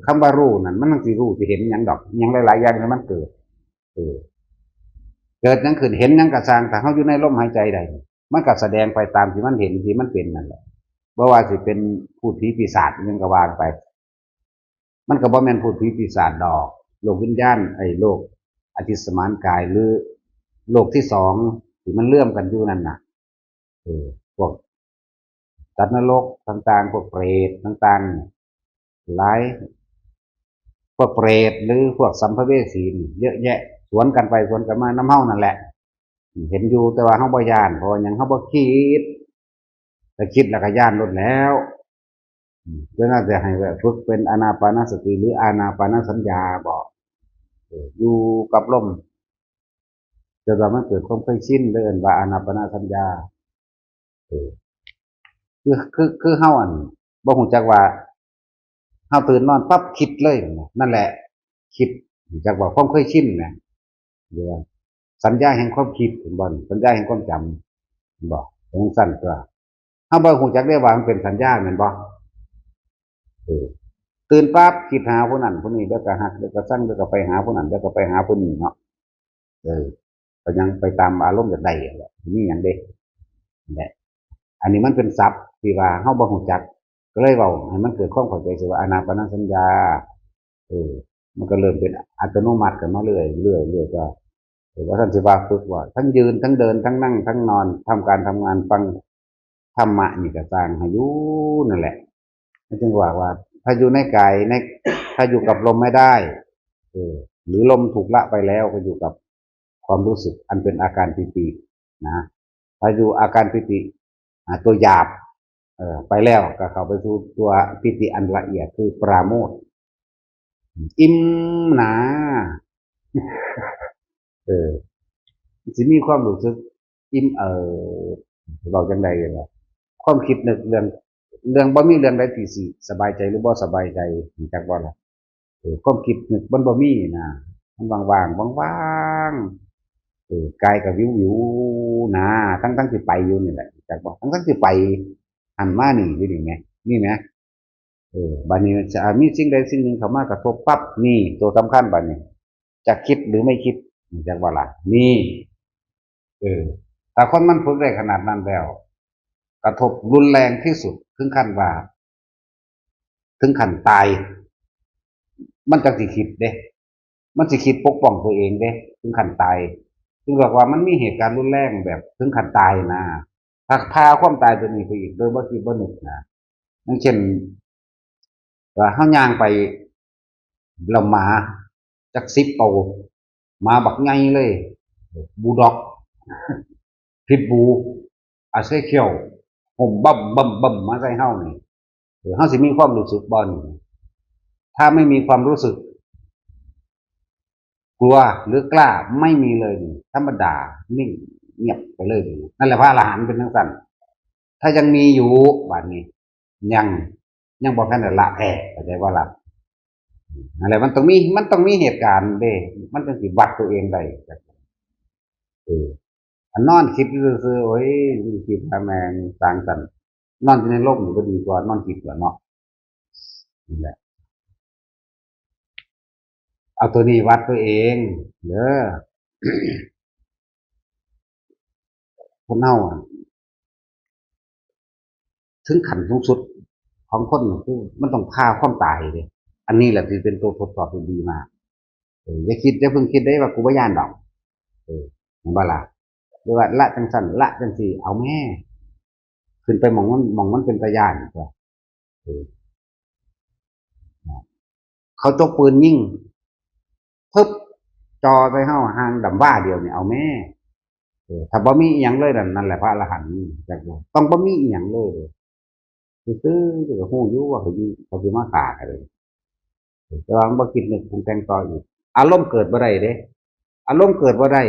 คำว่ารู้นั่นมันต้องสิรู้สิเห็นหยังดอกหยังหลายๆอย่างที่มันเกิดเออเกิดยังขึ้นเห็นหยังกระสร้างถ้าเฮาอยู่ในลมหายใจใดมันก็แสดงไปตามที่มันเห็นที่มันเป็นนั่นแหละบ่ว่าสิเป็นพูดผีปีศาจยังก็ว่าไปมันก็บ่แม่นพูดผีปีศาจดอกโลกวิญญาณโลกอธิสมานกายหรือโลกที่สองที่มันเลื่อมกันอยู่นั่นน่ะพวกสัตว์นรกต่างๆพวกเปรตต่างๆหลายพวกเปรตหรือพวกสัมภเวสีเยอะแยะสวนกันไปสวนกันมาน้ำเฮานั่นแหละเห็นอยู่แต่ว่าเฮาบ่ย่านเพราะหยังเฮาบ่คิดแต่คิดแล้วก็ย่านลดแล้วก็น่าจะให้ฝึกเป็นอานาปานสติหรืออานาปานสัญญาบอกอยู่กับลมจนว่ามันเกิดความเคยชินเดินว่าอานาปานสัญญา เออคือเฮาอันบ่ฮู้จักว่าเฮาตื่นนอนปั๊บคิดเลยนั่นแหละคิดรู้จักว่าความเคยชินนะหรือว่าสัญญาแห่งความคิดเห็นบ่สัญญาแห่งความจำเห็นบ่จังซั่นตัวเฮาบ่ฮู้จักได้ว่ามันเป็นสัญญาแม่นบ่เออตื่นปั๊บคิดหาผู้นั้นผู้นี้เดี๋ยวก็ฮักเดี๋ยวก็ซังเดี๋ยวก็ไปหาผู้นั้นเดี๋ยวก็ไปหาผู้นี้เนาะเออก็ยังไปตามอารมณ์จากใดแหละมีหยังเด้นั่นแหละอันนี้มันเป็นศัพท์ที่ว่าเฮาบ่ฮู้จักก็เลยเว้าให้มันเกิดความเข้าใจสิว่าอานาปานสัญญาเออมันก็เริ่มเป็นอัตโนมัติขึ้นมาเรื่อยเรื่อยเรื่อยก็ว่าท่านสิว่าฝึกว่าทั้งยืนทั้งเดินทั้งนั่งทั้งนอนทำการทำงานฟังธรรมะนี่ก็สร้างให้อยู่นั่นแหละจึงว่าถ้าอยู่ในกายในถ้าอยู่กับลมไม่ได้หรือลมถูกละไปแล้วก็อยู่กับความรู้สึกอันเป็นอาการปิตินะถ้าอยู่อาการปิติตัวหยาบไปแล้วก็เข้าไปสู่ตัวปิติอันละเอียดคือปราโมทย์อิ่มหนาเออสิมีความรู้สึกอิ่มเราจังใดล่ะความคิดนึกเรื่องบ่มีเรื่องใดที่สิสบายใจหรือบ่สบายใจจักบ่ล่ะความคิดนึกมันบ่มีนะมันว่างๆว่างๆกายก็วิวๆนะทั้งที่ไปอยู่นี่แหละจักบ่ทั้งที่ไปหันมานี่อยู่นี่ไงนี่ไหมบัดนี้จะมีสิ่งใดสิ่งหนึ่งเข้ามากระทบปั๊บนี่ตัวสำคัญบัดนี้จะคิดหรือไม่คิดจักว่าล่ะนี่เออถ้าคนมันฝึกได้ขนาดนั้นแล้วกระทบรุนแรงที่สุดถึงขั้นว่าถึงขั้นตายมันจะสิคิดเด้มันสิคิดปกป้องตัวเองเด้ถึงขั้นตายถึงบอกว่ามันมีเหตุการณ์รุนแรงแบบถึงขั้นตายนะถ้าพาความตายตัวนี้ไปอีกโดยบ่คิดบ่นึกนะอย่างเช่นว่าเฮาย่างไปแล้วหมาจัก10ตัวหมาบักใหญ่เลยบูลด็อกพิทบูอาเซเคียวผมบั่มมาใส่เฮานี่เฮาสิมีความรู้สึกบ่นี่ถ้าไม่มีความรู้สึกกลัวหรือกล้าไม่มีเลยธรรมดานิ่งเงียบไปเลยนั่นแหละพระอรหันต์เป็นทั้งสั้นถ้ายังมีอยู่บัดนี้ยังยังบอกแค่นั้นละเข้าใจว่าละอะไรมันต้องมีเหตุการณ์เด้มันต้องสิวัดตัวเองได้เอออันนอนคิดคือโอ้ยคิดทำแมงสร้างสรรค์นอนอยู่ในโลกนี่ก็ดีกว่านอนคิดกว่าเนาะนี่แหละเอาตัวนี้วัดตัวเองเด้อคนเฮาถึงขั้นสูงสุดของคนคือมันต้องฆ่าความตายเลยอันนี้แหละที่เป็นตัวทดสอบที่ดีมากอย่าคิดอย่าเพิ่งคิดได้ว่ากูบ่ย่านดอกเห็นบ่ล่ะหรือว่าละจังสั่นละจังสี่เอาแม่ขึ้นไปมองมันเป็นตะย่านก็เขาจกปืนยิงปึ๊บจอไปเฮาห่างดำว่าเดียวเนี่ยเอาแม่ถ้าบ่มีอีหยังเลยนั่นแหละพระอรหันต์จักว่าต้องบ่มีอีหยังเลยซื่อๆก็ฮู้อยู่ว่าเขาสิมาฆ่ากันเลยแต่ว่ามันบ่คิดนึกปรุงแต่งต่ออีกอารมณ์เกิดบ่ได้เด้อารมณ์เกิดบ่ได้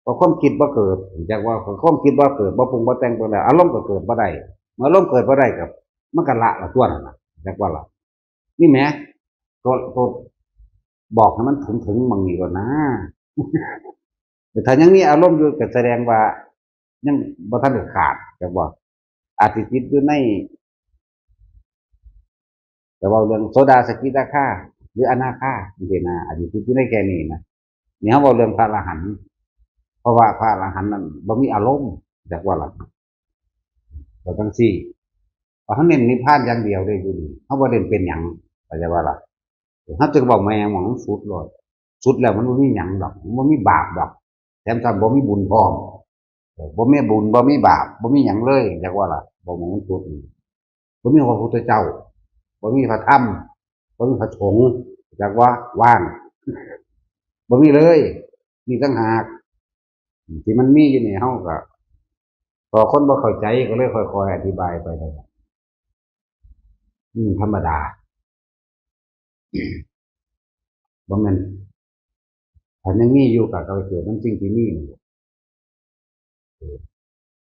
พอความคิดบ่เกิดจากว่าความคิดบ่เกิดบ่ปรุงบ่แต่งตัวแล้วอารมณ์ก็เกิดบ่ได้เมื่ออารมณ์เกิดบ่ได้ก็มันก็ละตัวนั่นน่ะจากว่าล่ะนี่แหมตัวบอกให้มันถึงมั่งนี่ก่อนนะแต่ถ้ายังมีอารมณ์อยู่ก็แสดงว่ายังบ่ทันได้ขาดจากว่าอาจสิติดอยู่ในแต่ว่าเรื่องโสดาสกิทาคาหรืออนาคาจังซี่นะอาจสิติดอยู่ในแค่นี้นะนี่เฮาเว้าเรื่องพระอรหันต์เพราะว่าพระอรหันต์นั้นบ่มีอารมณ์จากว่าล่ะก็จังซี่เขาเน้นนิพพานอย่างเดียวเลยอยู่นี่เขาบ่เน้นเป็นหยังเข้าใจว่าล่ะเขาจะบอกแม่หมองสุดเลยสุดแล้วมันบ่มีหยังดอกมันบ่มีบาปดอกแถมถ้าบ่มีบุญพร้อมบ่มีบุญบ่มีบาปบ่มีหยังเลยจักว่าล่ะบ่มองมันสุดบ่มีพระพุทธเจ้าบ่มีพระธรรมบ่มีพระสงฆ์จักว่าว่างบ่มีเลยนี่ต่างหากที่มันมีอยู่นี่เฮาก็พอคนบ่เข้าใจก็เลยค่อยๆอธิบายไปธรรมดาบ่แม่นถ้ายังมีอยู่ก็เอาไปเกิดมันสิ่งที่มี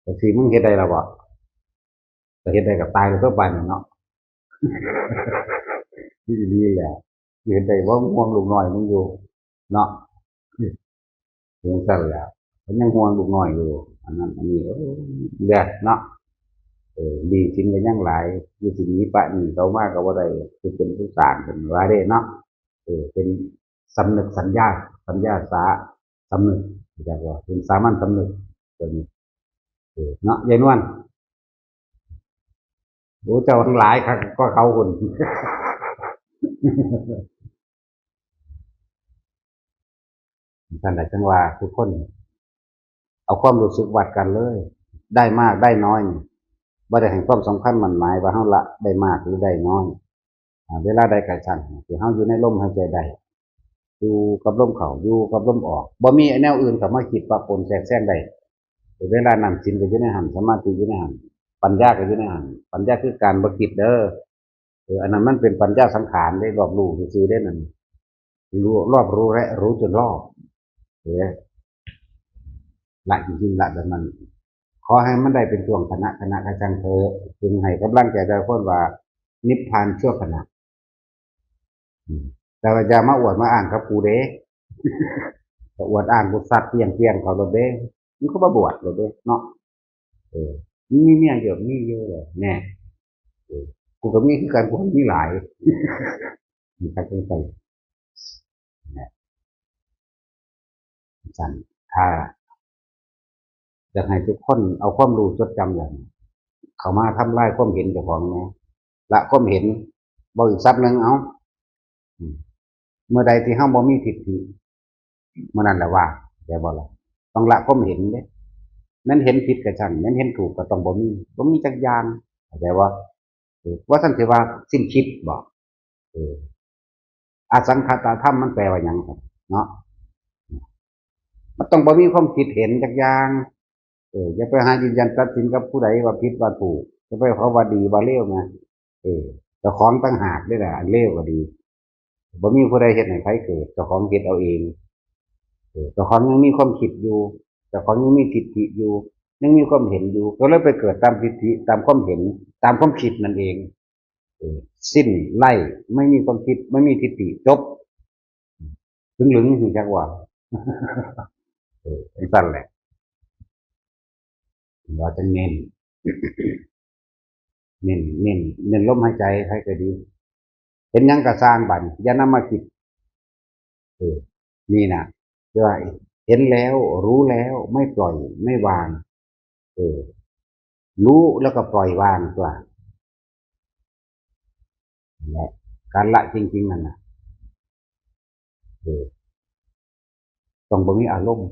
แต่สิมึงเฮ็ดได้แล้วบ่แต่เฮ็ดได้กับตายแล้วตัวปานนี้เนาะที่ดีแหละเฮ็ดได้บ่ห่วงลูกน้อยมึงอยู่เนาะถึงซั่นแหล้วมันยังห่วงลูกน้อยอยู่อันนั้นอันนี้เด้อเนาะดีจริงก็ยังหลายอยู่สิหนีปะหนีเขามาก็บ่ได้คือเป็นผู้สร้างเป็นว่าเด้เนาะเป็นสำนึกสัญญาสำนึกเรียกว่าเป็นสามัญสำนึกตัวนี้เนาะยายนวลโอ้เจ้าทั้งหลายครับก็เขาคนท่านใดจังว่าทุกคนเอาความรู้สึกวัดกันเลยได้มากได้น้อยบ่ได้ให้ความสำคัญมั่นหมายว่าเฮาละได้มากหรือได้น้อยเวลาใดก็ช่างที่เฮาอยู่ในลมหายใจได้อยู่กับลมเข้าอยู่กับลมออกบ่มีแนวอื่นเข้ามาคิดปะปนแทรกแซงได้เวลานั่งศีลก็อยู่ในหันสมาธิอยู่ในหันปัญญาก็อยู่ในหันปัญญาคือการบ่คิดเด้ออันนั้นมันเป็นปัญญาสังขารได้รอบรู้ซื่อๆได้นั่นรู้รอบรู้และรู้จนรอบเออละจริงๆละแบบนั้น ขอให้มันได้เป็นช่วงคณะกระจังเธอจึงให้กำลังใจแต่คนว่านิพพานชั่วขณะแต่ว่าอย่ามาอวดมาอ่านกับกูเด้อวดอ่านกูสัตว์เพียงเขาโดเด้มันก็มาบวชโดเด้เนาะเออมีเมียเยอะมีเยอะเลยแน่กูก็มีคือกันกูมีหลายมีใครเป็นไปเนี่ยสั่นถ้าอยากให้ทุกคนเอาความรู้จดจำอย่างเขามาทำลายความเห็นเจ้าของนะละความเห็นบอกอีกซับหนึ่งเอาเมื่อใดที่เฮาบ่มีทิฏฐิเมื่อนั้นแหละว่าแต่บ่ล่ะต้องละความเห็นเด้นั้นเห็นผิดก็ช่างนั้นเห็นถูกก็ต้องบ่มีจักอย่างเข้าใจบ่ว่าท่านสิว่าสิ้นคิดบ่เอออสังขตธรรมมันแปลว่าหยังครับเนาะมันต้องบ่มีความคิดเห็นจักอย่างอย่าไปหายืนยันตัดสินกับผู้ใดว่าผิดว่าถูกจะไปเขาว่าดีว่าเลวนะเจ้าของต่างหากได้แหละอันเลวก็ดีบ่มีผู้ใดเฮ็ดให้ใครเกิดเจ้าของเฮ็ดเอาเองเจ้าของยังมีความคิดอยู่เจ้าของยังมีทิฏฐิอยู่ยังมีความเห็นอยู่ก็เลยไปเกิดตามทิฏฐิตามความเห็นตามความคิดนั่นเองสิ้นไล่ไม่มีความคิดไม่มีทิฏฐิจบถึงหลึงถึงจักว่าเป็นสั้นแหละเราจะเน้นลมหายใจให้ก็ดีเห็นยังกระสร้างบัดอย่านำมาคิดเออนี่นะว่าเห็นแล้วรู้แล้วไม่ปล่อยไม่วางเออรู้แล้วก็ปล่อยวางตัวแหละการละจริงๆนั่นนะเออต้องบ่มีอารมณ์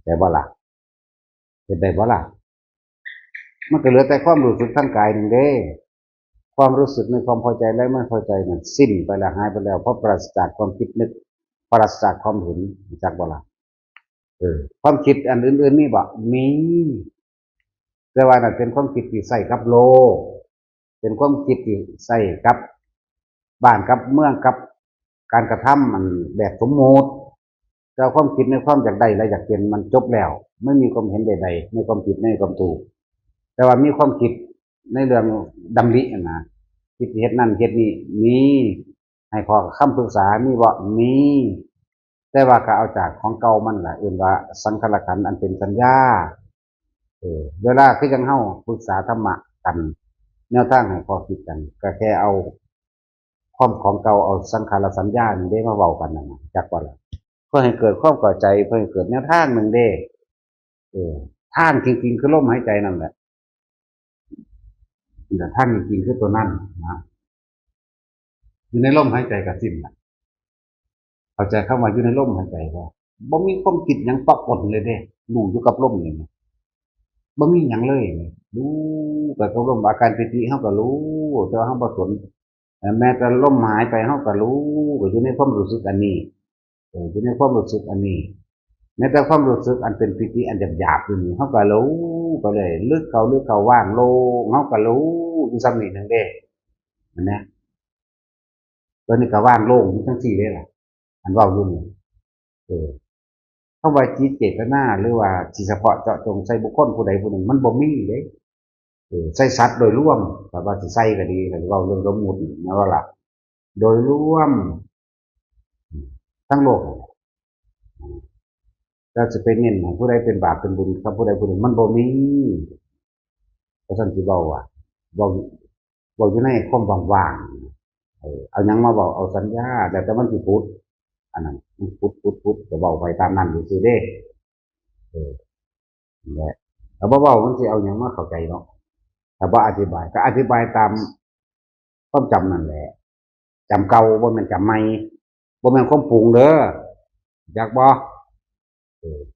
แต่บ่ละเป็นได้บ่ละมันก็เหลือแต่ความรู้สึกทางกายหนึ่งเด้ความรู้สึกในความพอใจและไม่พอใจนั่นสิ้นไปแล้วหายไปแล้วเพราะปราศจากความคิดนึกปราศจากความเห็นจากบ่ละความคิดอันอื่นๆนี่บ่มีแต่ว่านั่นเป็นความคิดที่ใส่กับโลกเป็นความคิดที่ใส่กับบ้านกับเมืองกับการกระทำมันแบบสมมติแต่ความคิดในความอยากได้และอยากเป็นมันจบแล้วไม่มีความเห็นใดๆในความผิดในความถูกแต่ว่ามีความคิดในเรื่องดำรินะคิดเฮ็ดนั่นเฮ็ดนี่มีให้พอคำปรึกษามีบ่มีแต่ว่าก็เอาจากของเก่ามันแหละเอื่นว่าสังขารขันธ์อันเป็นสัญญาเวลาคือจังเฮาปรึกษาธรรมะกันแนวทางให้พอคิดกันก็แค่เอาความของเก่าเอาสังขารสัญญานี่ได้มาเว้ากันนั่นน่ะจักว่าล่ะเพื่อให้เกิดความเข้าใจเพื่อให้เกิดแนวทางหนึ่งเด้เออทางจริงๆคือลมหายใจนั่นแหละแต่ทางจริงๆคือตัวนั้นนะอยู่ในลมหายใจกับสิ้นน่ะเข้าใจเข้ามาอยู่ในลมหายใจก็บ่มีความคิดหยังปะปนเลยเด้รู้อยู่กับลมนี่บ่มีหยังเลยรู้แต่กับลมอาการปิติเฮาก็รู้แต่ว่าเฮาบ่สนแม้แต่ลมหายไปเฮาก็รู้ก็อยู่ในความรู้สึกอันนี้อยู่ในความรู้สึกอันนี้แม้แต่ความรู้สึกอันเป็นปิติอันหยาบๆอยู่นี่เฮาก็รู้ไปเลยลึกเข้าว่างโล่งเฮาก็รู้อยู่ซ้ำนี่นึงเด้เห็นไหมตัวนี้ก็ว่างโล่งอยู่จังซี่เด้ล่ะอันเว้าอยู่นี่เออ เข้าว่าจิตเจตนาหรือว่าสิเฉพาะเจาะจงใส่บุคคลผู้ใดผู้หนึ่งมันบ่มีเด้ใส่สัตว์โดยรวมแต่ว่าสิใส่ก็ดีหรือว่าเรื่องสมมุตินะว่าล่ะโดยรวมทั้งโลกเราจะไปเน้นให้ผู้ใดเป็นบาปเป็นบุญกับผู้ใดผู้หนึ่งมันบ่มีเพราะฉะนั้นที่เว้าอ่ะเว้าอยู่ในความว่างๆเอาหยังมาบอกเอาสัญญาแต่มันสิพูดอันนั้นมันพุดก็เว้าไปตามนั้นซื่อๆเด้เออนั่นแหละแต่บ่เว้ามันสิเอาหยังมาเข้าใจเนาะถ้าบ่อธิบายก็อธิบายตามความจำนั่นแหละจำเก่าบ่แม่นจำใหม่บ่แม่นความปรุงเด้ออยากบ่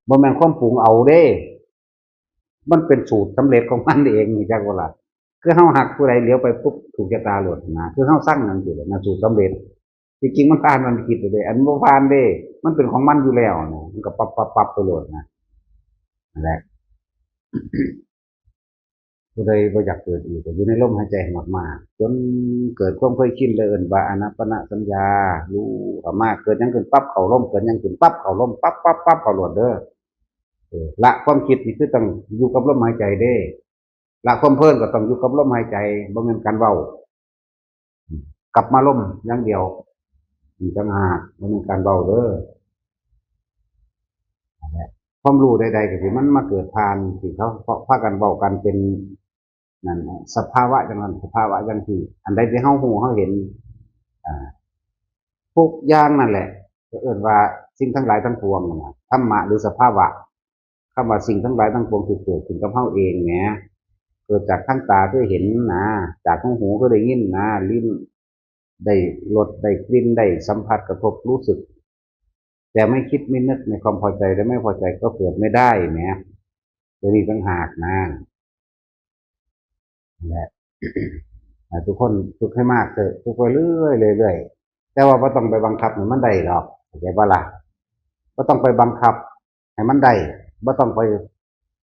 บ่แม่นความปรุงเอาเด้มันเป็นสูตรสำเร็จของมันเองนี่จักว่าล่ะคือเฮาหักผู้ใดเลี้ยวไปปุ๊บถูกชะตาโลดนะคือเฮาสั่งนั่นสิแหละนะสูตรสำเร็จจริงๆมันผ่านมันคิดเด้อันบ่ผ่านเด้มันเป็นของมันอยู่แล้วนะมันก็ปั๊บๆๆไปโลดนะนั่นแหละ ผู้ใดบ่อยากเกิดอีกก็อยู่ในลมหายใจให้มากๆจนเกิดความเคยชินเลยเอิ้นว่าอานัปปนสัญญารู้มากเกิดหยังขึ้นปั๊บเข้าลมเกิดหยังขึ้นปั๊บเข้าลมปั๊บเข้าโลดเด้อละความคิดนี่คือต้องอยู่กับลมหายใจเด้ละความเพลินก็ต้องอยู่กับลมหายใจบ่แม่นการเว้ากลับมาลมอย่างเดียวนี่ต่างหากบ่แม่นการเว้าเด้อความรู้ใดๆก็สิมันมาเกิดผ่านที่เขาพากันเว้ากันเป็นนั่นสภาวะจังนั้นสภาวะจังที่อันใดที่เฮาฮู้เฮาเห็นอ่า ทุกอย่างนั่นแหละก็เอิ้นว่าสิ่งทั้งหลายทั้งปวงนั่นน่ะธรรมะหรือสภาวะคำว่าสิ่งทั้งหลายทั้งปวงที่เกิดขึ้นกับเฮาเองแหมเกิดจากทั้งตาคือเห็นนะจากทั้งหูคือได้ยินนะลิ้นได้รสได้กลิ่นได้สัมผัสกระทบรู้สึกแต่ไม่คิดไม่นึกในความพอใจและไม่พอใจก็เกิดไม่ได้แหมตัวนี้ต่างหากนะนั่นแหละทุกคนฝึกให้มากเถอะฝึกไปเรื่อยๆเรื่อยๆแต่ว่าบ่ต้องไปบังคับให้มันได้หรอกเข้าใจบ่ล่ะ บ่ต้องไปบังคับให้มันได้บ่ต้องไป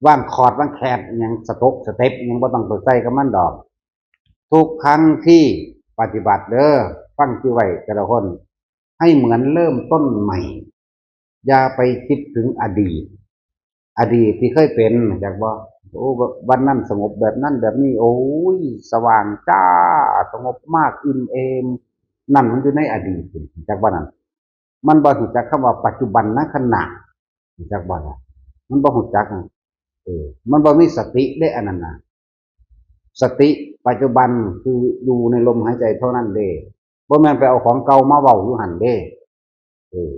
ว่างคอร์ดว่างแคดอหยังสต็กสเต็ปอหยังบ่ต้องไปใส่กับมันดอกทุกครั้งที่ปฏิบัติเด้อฟังชื่อไว้แต่ละคนให้เหมือนเริ่มต้นใหม่อย่าไปคิดถึงอดีตที่เคยเป็นจากว่าโอ้วันนั้นสงบแบบนั้นแบบนี้โอ้ยสว่างจ้าสงบมากอิ่มเอมนั่นมันอยู่ในอดีตจากว่านั้นมันบ่รู้จักคำว่าปัจจุบันณขณะรู้จักบ่ล่ะมันบ่รู้จักมันบ่มีสติได้อันนั้นน่ะสติปัจจุบันคืออยู่ในลมหายใจเท่านั้นเด้บ่แม่นไปเอาของเก่ามาเว้าอยู่หั่นเด้เออ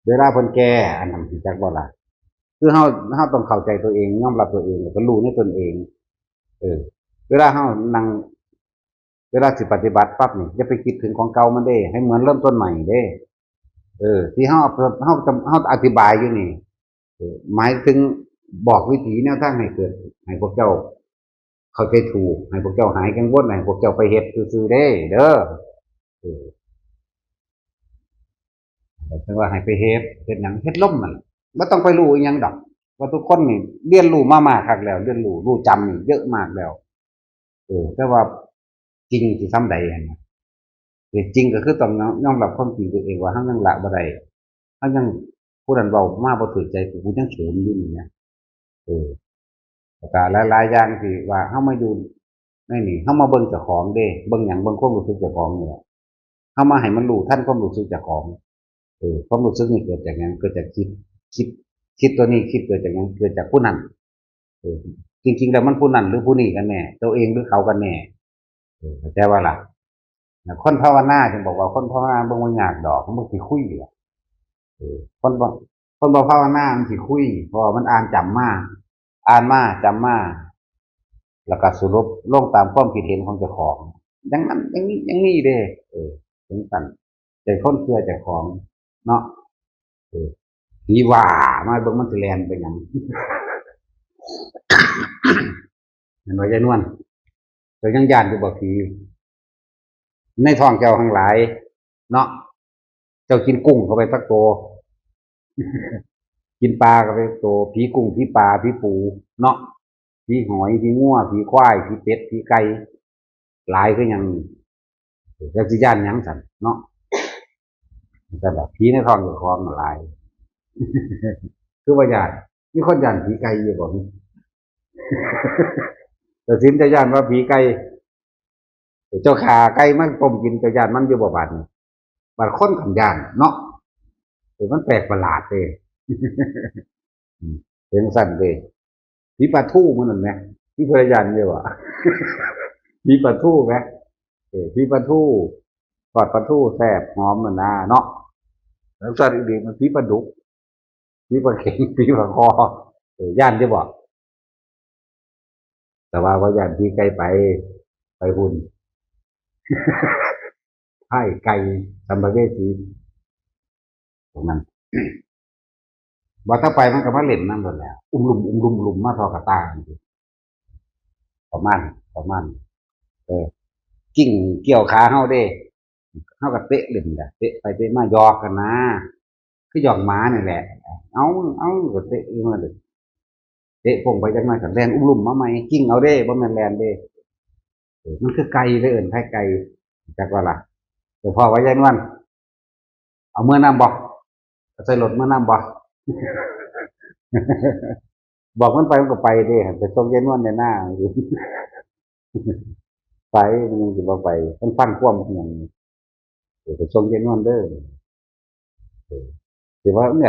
เวลาเพิ่นแก่อันนั้นรู้จักบ่ล่ะ คือเฮาต้องเข้าใจตัวเองยอมรับตัวเองแล้วก็รู้ในตนเองเออเวลาเฮานั่งเวลาสิปฏิบัติปั๊บนี่อย่าไปคิดถึงของเก่ามันเด้ให้เหมือนเริ่มต้นใหม่เด้ที่เฮาอธิบายอยู่นี่หมายถึงบอกวิธีแนวทางให้เกิดให้พวกเจ้าเข้าใจถูกให้พวกเจ้าหายกังวลให้พวกเจ้าไปเฮ็ดซื่อๆเด้เด้อเออแต่ว่าให้ไปเฮ็ดหยังเฮ็ดล่มมันบ่ต้องไปรู้อีหยังดอกว่าทุกคนนี่เรียนรู้มามากคักแล้วเรียนรู้จำนี่เยอะมากแล้วแต่ว่าจริงสิส่ำใดหั้นน่ะจริงก็คือต้องยอมรับความจริงตัวเองว่าเรายังละบ่ได้เรายังผู้นั้นเว้ามาบ่ถูกใจกูยังฉุนอยู่นี่นะเออแล้วก็หลายๆอย่างที่ว่าเรามาอยู่ในนี่เรามาเบิ่งเจ้าของเด้เบิ่งหยังเบิ่งความรู้สึกเจ้าของนี่แหละเรามาให้มันรู้ทันความรู้สึกเจ้าของความรู้สึกนี่เกิดจากหยังเกิดจากคิดคิดตัวนี้คิดเกิดจากหยังเกิดจากผู้นั้นเออจริงๆแล้วมันผู้นั้นหรือผู้นี้กันแน่ตัวเองหรือเขากันแน่เข้าใจว่าล่ะคนภาวนาจึงบอกว่าคนภาวนาบ่ยากดอกมันสิคุยอะคนบ่ภาวนามันสิคุยเพราะว่ามันอ่านจำมาจำมาแล้วก็สรุปลงตามความคิดเห็นของเจ้าของอย่างนั้นอย่างนี้เด้ถึงกันใจคนเชื่อเจ้าของเนาะเออผีว่ามาเบิ่งมันสิแล่นไปหยังเห็นว่ายายนวลเจ้ายังย้านอยู่บ่ผีในท้องเจ้าทั้งหลายเนาะเจ้ากินกุ้งเข้าไปสักตัวกินปลาเข้าไปตัวผีกุ้งผีปลาผีปูเนาะผีหอยผีงัวผีควายผีเป็ดผีไก่หลายคือหยังเจ้าสิย้านหยังสั่นเนาะแต่แบบผีในท้องเจ้าของหลาย คือว่าญาติมีคนย่านผีไก่อยู่บ่มีแต่สินจะย่านว่าผีไก่เจ้าขาไก่มันต้มกินเจ้าย่านมันอยู่บ่บาดนี่บาดคนขันย่านเนาะมันแปลกประหลาดเด้เป็นสั่นเด้ผีปลาทู่มันนั่นแหมผีพยายานเด้อว่ะผีปลาทู่แหมผีปลาทู่ทอดปลาทู่แซ่บหอมมันนะเนาะแล้วสั่นอีกมันผีปลาดุกผีปลาเข็งผีปลาคอย่านจะบอกแต่ว่าย่านผีไก่ไปหุ่นไข่ไก่สัมภเวสีตรงนั้นว่าถ้าไปมันก็มาเล่นนั่นหมดแล้วอุ้มลุมมาทอกระตาประมาณประมาณเออกิ่งเกี่ยวขาเฮาเด้เฮาก็เตะเล่นแหละเตะไปเตะมายอกกันนะคือหยอกหมานี่แหละเอาก็เตะมาเลยเตะพงไปจังหน่อยก็แล่นอุ้มลุมมาใหม่กิ่งเอาเด้บ่แม่นแล่นเด้มันคือไก่เลยเอิ้นไผไก่จักว่าล่ะแต่พอว่ายันวันเอาเมื่อน้ำบ่ใส่รถเมื่อน้ำบ่บอกมันไปมันก็ไปเด้ไปส่งยันวันในหน้าไปมันยังสิบ่ไปมันฟังความหยังไปส่งยันวันเด้อสิว่ามัน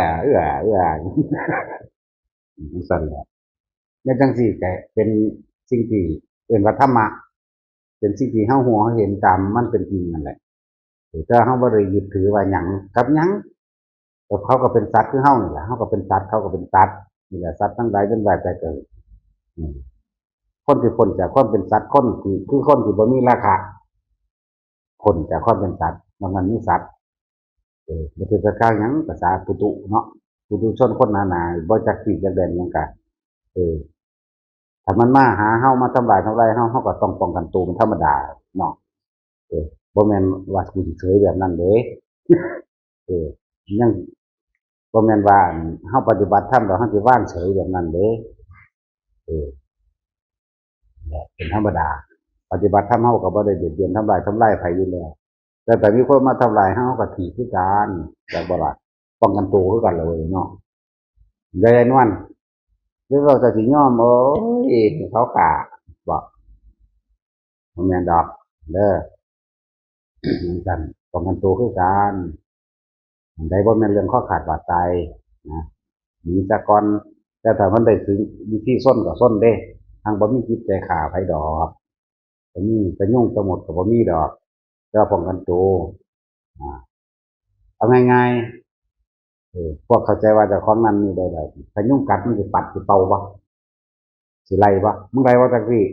สั่นแหละแล้วจังซี่ก็เป็นสิ่งที่เอิ้นว่าธรรมะเป็นสิ่งที่เฮาฮู้เฮาเห็นตามมันเป็นจริงนั่นแหละถ้าเฮาบ่ได้ยึดถือว่าหยังกับหยังแต่เขาก็เป็นสัตว์คือเฮานี่แหละเฮาก็เป็นสัตว์เขาก็เป็นสัตว์นี่แหละสัตว์ทั้งหลายเป็นว่าแต่เกิดคนที่พ้นจากความเป็นสัตว์คนที่คือคนที่บ่มีราคะพ้นจากความเป็นสัตว์มันมีสัตว์บ่ถือกับข้าวหยังภาษาปุตุเนาะปุถุชนคนหนาๆบ่จักสิจักแดนหยังกะเออถ้ามันมาหาเฮามาทำลายเฮาก็ต้องป้องกันตัวเป็นธรรมดาเนาะบ่แม่นว่าสิเฉยแบบนั้นเด้เออยังบ่แม่นว่าเฮาปฏิบัติธรรมแล้วเฮาสิว่างเฉยแบบนั้นเด้เออเป็นธรรมดาปฏิบัติธรรมเฮาก็บ่ได้เบียดเบียนทำลายไผอยู่แล้วแต่มีคนมาทำลายเฮาก็ถีบคือกันจากบ่ล่ะป้องกันตัวคือกันเลยเนาะได้นวลหรือเราจะสิยอมโอ้ยเขากะบ่บ่แม่นดอกเด้อเหมือนกันป้องกันตัวคือกันได้บ่แม่นเรื่องข้อขาดบาดตายนะหนีซะก่อนแต่ถ้ามันได้ถึงวิธีส้นก็ส้นเด้ทางบ่มีจิตใจฆ่าไผดอกบ่มีจะยุ่งจะหมดก็บ่มีดอกแต่ป้องกันตัวอ่าเอาง่ายๆพวกเข้าใจว่าเจ้าของนั้นนี่ได้ถ้ายุ่งกัดมันสิปัดสิเป่าบ่สิไล่บ่มึงไล่ว่าจังซี่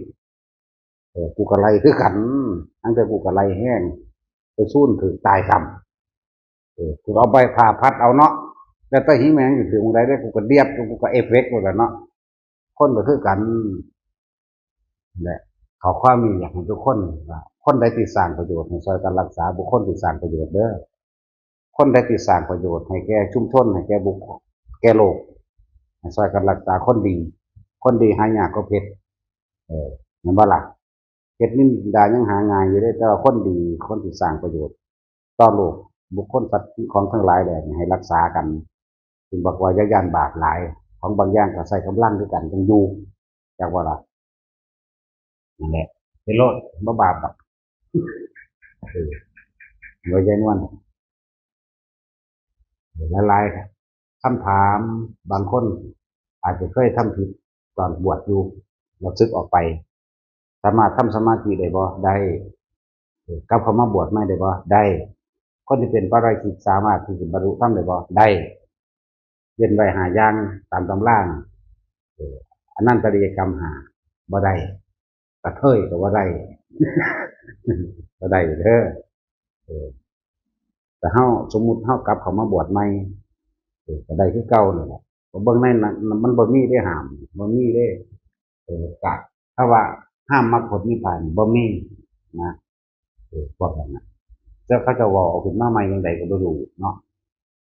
กูก็ไล่คือกันทั้งแต่กูก็ไล่แห้งไปสู้ถึงตายซ้ำกูเอาใบผ่าพัดเอาเนาะแล้วแต่หิแมงอยู่ถึงมึงไดได้กูก็เดียบกูก็เอฟเฟกต์หมดแล้วเนาะคนก็คือกันแหละเขาความมีอยากให้ทุกคนว่าคนใดที่สร้างประโยชน์ให้ช่วยกันรักษาบุคคลที่สร้างประโยชน์เด้อคนใดที่สร้างประโยชน์ให้แก่ชุมชนให้แก่บุคคลแก่โลกให้ช่วยกันรักษาคนดีหายากก็เพชรเหมือนว่าล่ะเพชรนี่ดายังหาง่ายอยู่ได้แต่ว่าคนดีคนที่สร้างประโยชน์ต่อโลกบุคคลสัตว์ของทั้งหลายแหละให้รักษากันถึงบอกว่าย่านบาปหลายของบางอย่างก็ใส่กำลังด้วยกันจังอยู่จากว่าล่ะนั่นแหละเป็นโลดบ่บาปดอกโดยใจนวลหลายๆคำถามบางคนอาจจะเคยทำผิดตอนบวชอยู่เราซึกออกไปสามารถทำสมาธิได้บ่ได้กลับเข้ามาบวชไม่ได้บ่ได้คนที่เป็นปาราชิกสามารถที่จะบรรลุธรรมได้บ่ได้เย็นไว้หาอย่างตามตำราอันนั้นตริยกรรมหาบ่ได้กระเทยก็บ่ได้บ่ได้เด้อแต่เฮาสมมุติเฮากลับเข้ามาบวชใหม่ก็ได้คือเก่านั่นแหละก็เบิ่งในนั้นมันบ่มีได้ห้ามบ่มีได้กะถ้าว่าห้ามมรรคผลนิพพานบ่มีนะพวกนั้นน่ะแล้วเขาจะเว้าเอาขึ้นมาใหม่จังไดก็บ่รู้เนาะ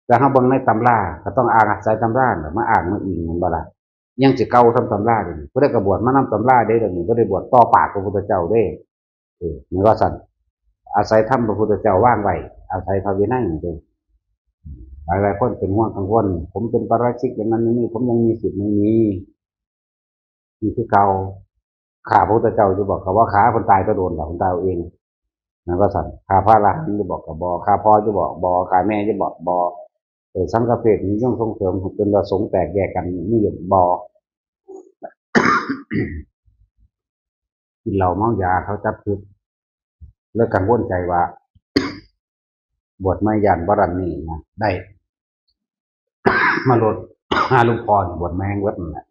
แต่เฮาเบิ่งในตำราก็ต้องอ้างอาศัยตำราน่ะมาอ้างมาอิงแม่นบ่ล่ะยังสิเก่าทำตำราเดยวนี้ผู้ใดก็บวชมานำตำราเด้เดี๋ยวนี้บ่ได้บวชต่อปากพระพุทธเจ้าเด้แม่นว่าซั่นอาศัยธรรมพระพุทธเจ้าวางไว้อาศัยพระวินัยนี่เด้ หลายคนเป็นห่วงกังวลผมเป็นปาราชิกอย่างนั้นอย่างนี้ผมยังมีสิทธิ์ไม่มีมีที่เก่าข้าพระพุทธเจ้าจะบอกเขาว่าขาคนตายก็โดนหรอกคนตายเอาเองนะก็สั่นข้าพระอรหันต์จะบอกกับบอข้าพ่อจะบอกบอข้าแม่จะบอกบอสังฆเพศนี้ย่อมส่งเสริมเป็นประสงค์แตกแยกกันนี่บอกินเหล้าเมายาเขาจับคือเลิกกังวลใจว่าบวชไม่ยันบรันนี่นะได้มาลดหาลุงพรบวชแมงวัดนั่นแหละ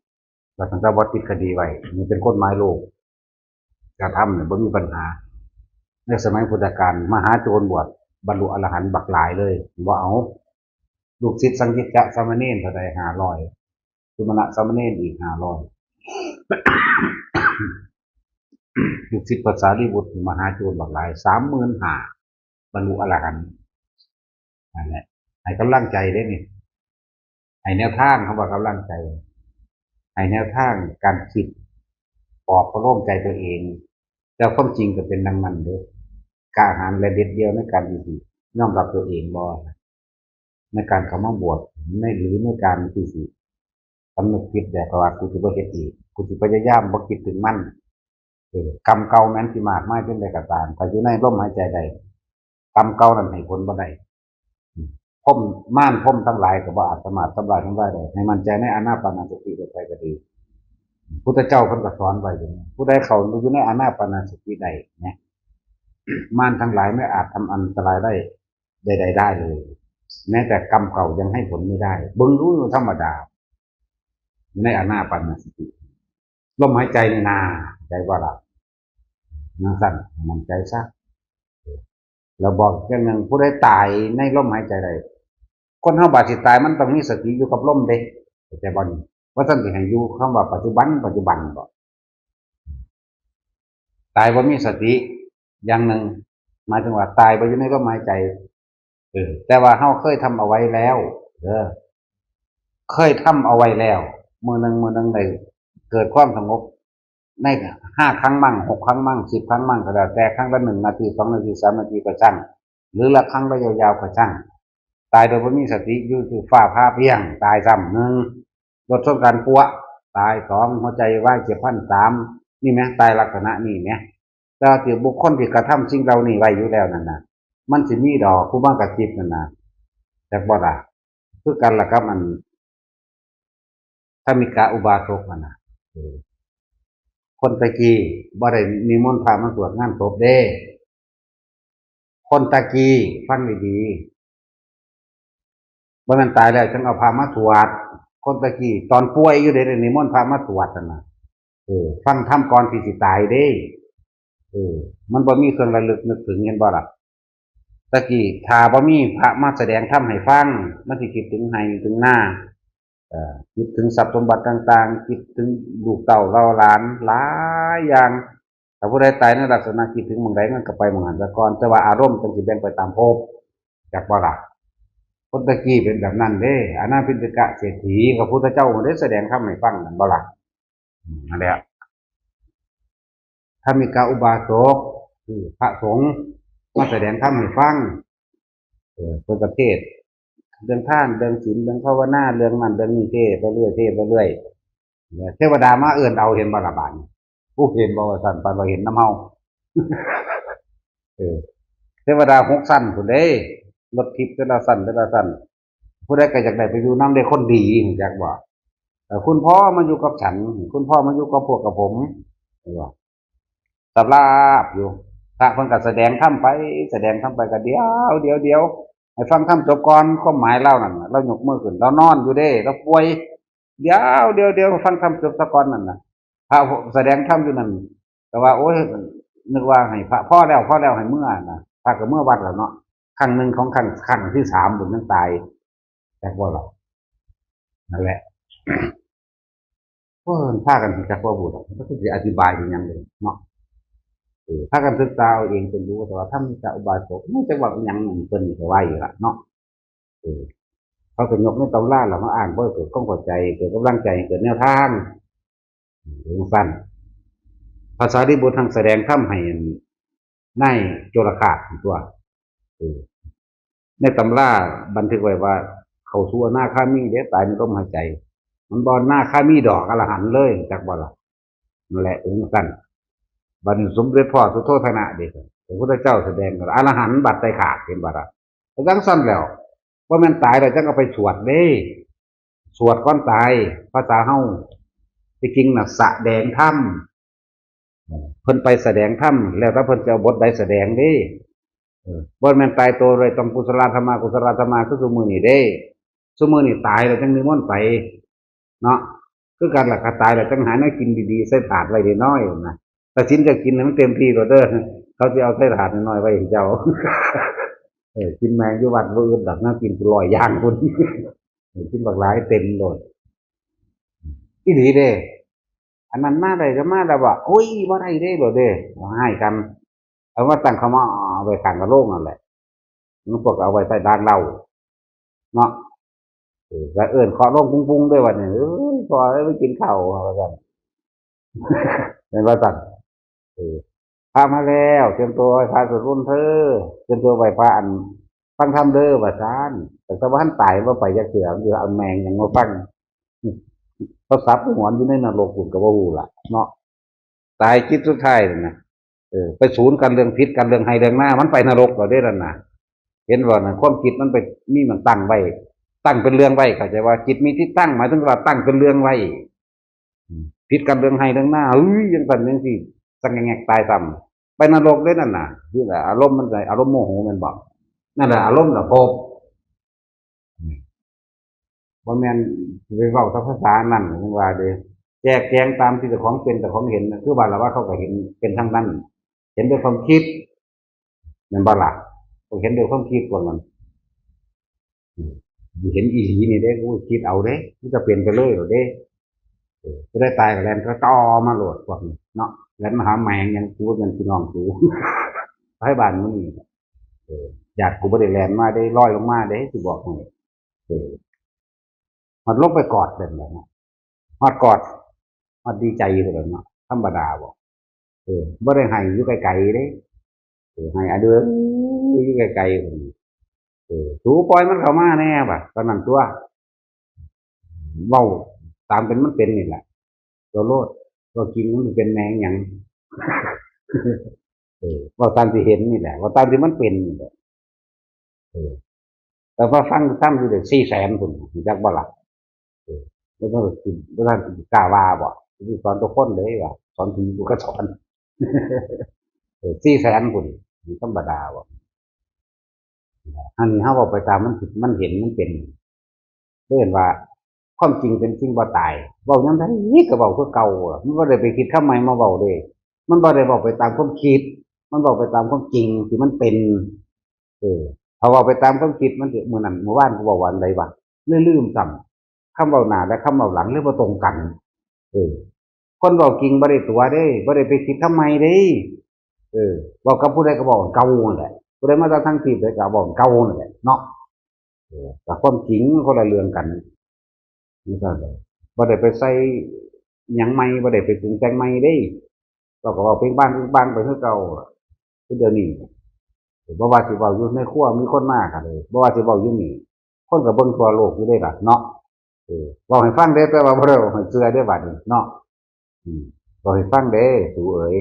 เราต้องจะวัดติดคดีไว้นี่เป็นกฎหมายโลกการทำเนี่ยไม่มีปัญหาในสมัยพุทธกาลมหาโจรบวชบรรลุอรหันต์บักหลายเลยว่าเอาลูกศิษย์สังฆิจะสามเณรเท่าใด500สุมาณะสามเณรอีก500ลูกศิษย์ภาษาลิบุตรมหาโจรบักหลาย35,000บรรลุอรหันต์นั่นแหละให้กำลังใจได้นี่ให้แนวทางเขาบอกกำลังใจให้แนวทางการคิดปลอบประโลมใจตัวเองแต่ความจริงก็เป็นดังนั้นเด้อกล้าหาญและเด็ดเดียวในการที่ยอมรับตัวเองบ่ในการเข้ามาบวชหรือในการที่สิสำนึกผิดแต่ว่ากูสิบ่เฮ็ดอีกกูสิพยายามบ่คิดถึงมันกรรมเก่าแม้นสิมากมายเป็นใดก็ตามถ้าอยู่ในลมหายใจใดกรรมเก่านั้นให้ผลบ่ได้พรหมม่านพรหมทั้งหลายก็บ่อาจสามารถทำลายทั้งได้ให้มั่นใจในอานาปานสติไปก็ดีพุทธเจ้าเพิ่นก็สอนไว้อย่างนี้ผู้ใดเข้าอยู่ในอานาปานสติใดนะม่านทั้งหลายไม่อาจทำอันตรายได้ใดๆได้เลยแม้แต่กรรมเก่ายังให้ผลไม่ได้เบิ่งรู้อยู่ธรรมดาในอานาปานสติลมหายใจในนาใจว่าหลับนั่งสั่นมันใจซะเราบอกอย่างหนึ่งผู้ใดตายในลมหายใจใดคนเฮาบาดสิตายมันต้องมีสติอยู่กับลมเด้แต่บ่นี่ว่าท่านสิให้อยู่คำว่าปัจจุบันบ่ตายบ่มีสติอย่างหนึ่งหมายถึงว่าตายบ่อยู่ในลมหายใจแต่ว่าเฮาเคยทำเอาไว้แล้วเคยทำเอาไว้แล้วมื้อนึงได้เกิดความสงบใน5 ครั้งมั่ง6 ครั้งมั่ง10 ครั้งมั่งก็แล้วแต่ครั้งละ1 นาที2 นาที3 นาทีก็ช่างหรือละครั้งละยาวๆก็ช่างตายโดยบ่มีสติอยู่ที่ฟ้าผ่าเพียงตายซ้ำ1รถชนกันปัวตาย2หัวใจวายเจ็บพลัน3นี่แหมตายลักษณะนี้แหมแต่ที่บุคคลที่กระทำสิ่งเหล่านี้ไว้อยู่แล้วนั่นน่ะมันสิมีดอกผู้มากระจิบนั่นน่ะจักบ่ล่ะคือกันล่ะครับมันถ้ามีกะอุบาสกนั่นน่ะคนตะกี้บ่ได้นิมนต์พระมาสวดงานศพเด้คนตะกี้ฟังดีๆบ่แม่นตายแล้วจึงเอาพระมาสวดคนตะกี้ตอนป่วยอยู่ได้นิมนต์พระมาสวดนั่นน่ะฟังธรรมก่อนที่สิตายเด้มันบ่มีเครื่องระลึกนึกถึงเห็นบ่ล่ะตะกี้ถ้าบ่มีพระมาแสดงธรรมให้ฟังมันสิคิดถึงให้ถึงหน้าคิดถึงทรัพย์สมบัติต่างๆคิดถึงลูกเต่าเราหลานหลายอย่างถ้าผู้ใดตายในลักษณะคิดถึงหม้องใดมันก็ไปหม้องนั้นซะก่อนแต่ว่าอารมณ์จังสิแบ่งไปตามภพจักบ่ล่ะคนตะกี้เป็นแบบนั้นเด้อนาพินฎกะเศรษฐีกับพุทธเจ้าได้แสดงธรรมให้ฟังนั่นบ่ล่ะนั่นแหละถ้ามีกาอุบาสกคือพระสงฆ์มาแสดงธรรมให้ฟังเพื่อประเทศเรื่องท่านเรื่องศีลเรื่องภาวนาเรื่องมันเรื่องนี้เทศไปเรื่อยเทวดามาเอื่นเอาเห็นบาลบานผู้เห็นบ่ว่าสั่นไปบ่เห็นน้ำเฮาเทวดา6 สั้นผู้ใดรถทิพย์แต่ละสั้นผู้ใดก็อยากได้ไปอยู่น้ำได้คนดีอยากบอกคุณพ่อมาอยู่กับฉันคุณพ่อมาอยู่กับพวกกับผมสำราบอยู่พระเพิ่นก็แสดงธรรมไปก็เดี๋ยวให้ฟังธรรมจบก่อนความหมายเล่านั่นเรายกมือขึ้นเรานอนอยู่เด้เราป่วยเดี๋ยวฟังธรรมจบซะก่อนนั่นน่ะพระแสดงธรรมอยู่นั่นแต่ว่าโอ้ยนึกว่าให้พระพ่อแล้วให้เมื่อน่ะพระก็เมื่อวัดแล้วเนาะครั้งหนึ่งของครั้งที่3บุญนั้นตายแต่บ่หรอกนั่นแหละเพิ่นพากันจักว่าบุญก็คืออธิบายเป็นหยังเลยเนาะถ้ากันศึกษาเอาเองเป็นรู้แต่ว่าถ้ามีจะอุบาสกไม่จะว่าอย่างหนึ่งเป็นก็ว่าอยู่ละเนาะเขาเป็นยกในตำราแล้วมาอ่านเพื่อเกิดความเข้าใจเกิดกำลังใจเกิดแนวทางถึงสั้นภาษาที่บุตรทางแสดงธรรมให้ในโจรคาตตัวในตำราบันทึกไว้ว่า เข้าสู่อนาคามีเด้ตายในลมหายใจมันบ่หน้าคามีดอกอรหันต์เลยจักบ่ล่ะนั่นแหละองค์กันบัดนี้สมเด็จพ่อสุโธทนะเด้พระพุทธเจ้าแสดงว่าอรหันต์บัดใจขาดเห็นบ่ล่ะจังซั่นแล้วว่ามันตายแล้วจังเอาไปสวดเด้สวดก่อนตายภาษาเฮาที่จริงน่ะแสดงธรรมเพิ่นไปแสดงธรรมแล้วถ้าเพิ่นจะเอาบทใดแสดงเด้บ่แม่นตายตัวเลยต้องกุศลธรรมะกุศลธรรมะคือซุมื้อนี้เด้ซุมื้อนี้ตายแล้วจังนิมนต์ไปเนาะคือกันล่ะก็ตายแล้วจังหาแนวกินดีๆใส่ถาดไว้ได้น้อยนะแต่สินจะกินให้มันเต็มที่โลดเด้อเขาสิเอาใส่ถาดน้อยๆไว้ให้เจ้ากินแมงอยู่วัดบ่อื่นดอกน่ากิน100อย่างพุ่นกินบักหลายเต็มโลดอีหลีเด้อันนั้นมาได้ก็มาแล้วว่าโอ้ยบ่ได้เด้โลดเด้ให้กันเอามาตั้งเขามาเอาไว้ข้างกระโหลกนั่นแหละมันพวกเอาไว้ใต้ด้านเหล้าเนาะแล้วเอิ้นเคาะลงปุ้งๆด้วยว่าเนี่ยเอ้ยพอแล้วไปกินข้าวว่าซั่นเป็นว่าซั่นพามาแล้วเตรียมตัวไหว้พระสวดมนต์เด้อเตรียมตัวไหว้พระอันฟังธรรมเด้อว่าซั่นแต่ถ้าว่าท่านตายบ่ไปจักเทื่ออยู่เอาแมงหยังมาฟังเขาสับหัวอยู่ในนรกพุ่นก็บ่ฮู้ล่ะเนาะตายคิดสุดท้ายนั่นน่ะไปศูนย์กันเรื่องพิษกันเรื่องให้เรื่องหน้ามันไปนรกแล้วเด้อนั่นน่ะเห็นบ่น่ะความคิดมันไปมีมันตั้งไว้ตั้งเป็นเรื่องไว้เข้าใจว่าจิตมีที่ตั้งหมายถึงว่าตั้งเป็นเรื่องไว้พิษกันเรื่องให้เรื่องหน้าจังซั่นจังซี่สังแงกตายซ้ำไปนรกเด้อนั่นน่ะนี่แหละอารมณ์มันได้อารมณ์โมโหแม่นบ่นั่นแหละอารมณ์น่ะภพบ่แม่นไปเว้าภาษานั่นจังว่าเด้แจกแจงตามที่เจ้าของเป็นเจ้าของเห็นคือว่าล่ะว่าเขาก็เห็นเป็นทั้งนั้นเห็นด้วยความคิดแม่นบ่ล่ะเขาเห็นด้วยความคิดว่ามันเห็นอีหลีนี่เด้กูคิดเอาเด้มันจะเป็นไปเลยเหรอเด้จะได้ตายกับแลนก็ต่อมาโหลดพวกนี้เนาะแลนมาหาแมงยังกูเป็นพี่น้องกูให้บ้านมึงนี่อยากกูบ่ได้แลนมาได้ลอยลงมาได้สิบอกให้มันลงไปกอดเป็นแบบนั้นฮอดกอดฮอดดีใจเลยเนาะธรรมดาบ่บ่ได้ให้อยู่ไกลๆเด้ให้อะเด้ออยู่ไกลๆพุ่นสูปล่อยมันเข้ามาแน่บัดตอนนั้นตัวเว้าตามเป็นมันเป็นนี่แหละตัวโลดตัวกินมันเป็นแมงหยังเว้าตามที่เห็นนี่แหละเว้าตามที่มันเป็นนี่แหละแต่พอฟังซ้ำอยู่ได้400,000พุ่นรู้จักบ่ล่ะแล้วก็สิบ่ทันสิกล้าว่าบ่สิสอนทุกคนเลยว่าสอนผีกูก็สอน400,000พุ่นธรรมดาบ่อันนี้เฮาเว้าไปตามมันมันเห็นมันเป็นเรียกว่าความจริงเป็นสิ่งบ่ตายเว้ายามใดก็เว้าคือเก่ามันบ่ได้ไปคิดคำใหม่มาเว้าเด้มันบ่ได้เว้าไปตามความคิดมันเว้าไปตามความจริงที่มันเป็นถ้าเว้าไปตามความคิดมันสิมื้อนั้นเมื่อวานกูเว้าว่าอันใดวะเลยลืมซ้ำคำเว้าหน้าและคำเว้าหลังเลยบ่ตรงกันคนเว้าจริงบ่ได้ตัวเด้บ่ได้ไปคิดคำใหม่เด้เว้ากับผู้ใดก็เว้าเก่านั่นแหละผู้ใดมาจากทางทิศใดก็เว้าเก่านั่นแหละเนาะแต่ความจริงมันคนละเรื่องกันนี่ก็บ่ได้ไปใส่หยังใหม่บ่ได้ไปปรุงแต่งใหม่เด้เราก็เว้าเพลงบ้านไปคือเก่าคือเดี๋ยวนี้บ่ว่าสิเว้าอยู่ในครัวมีคนมาก็เลยบ่ว่าสิเว้าอยู่นี่คนก็เบิ่งทั่วโลกอยู่เด้ล่ะเนาะเว้าให้ฟังเด้แต่ว่าบ่ได้เว้าให้เชื่อเด้บัดนี้เนาะเว้าให้ฟังเด้สู่เอ๋ย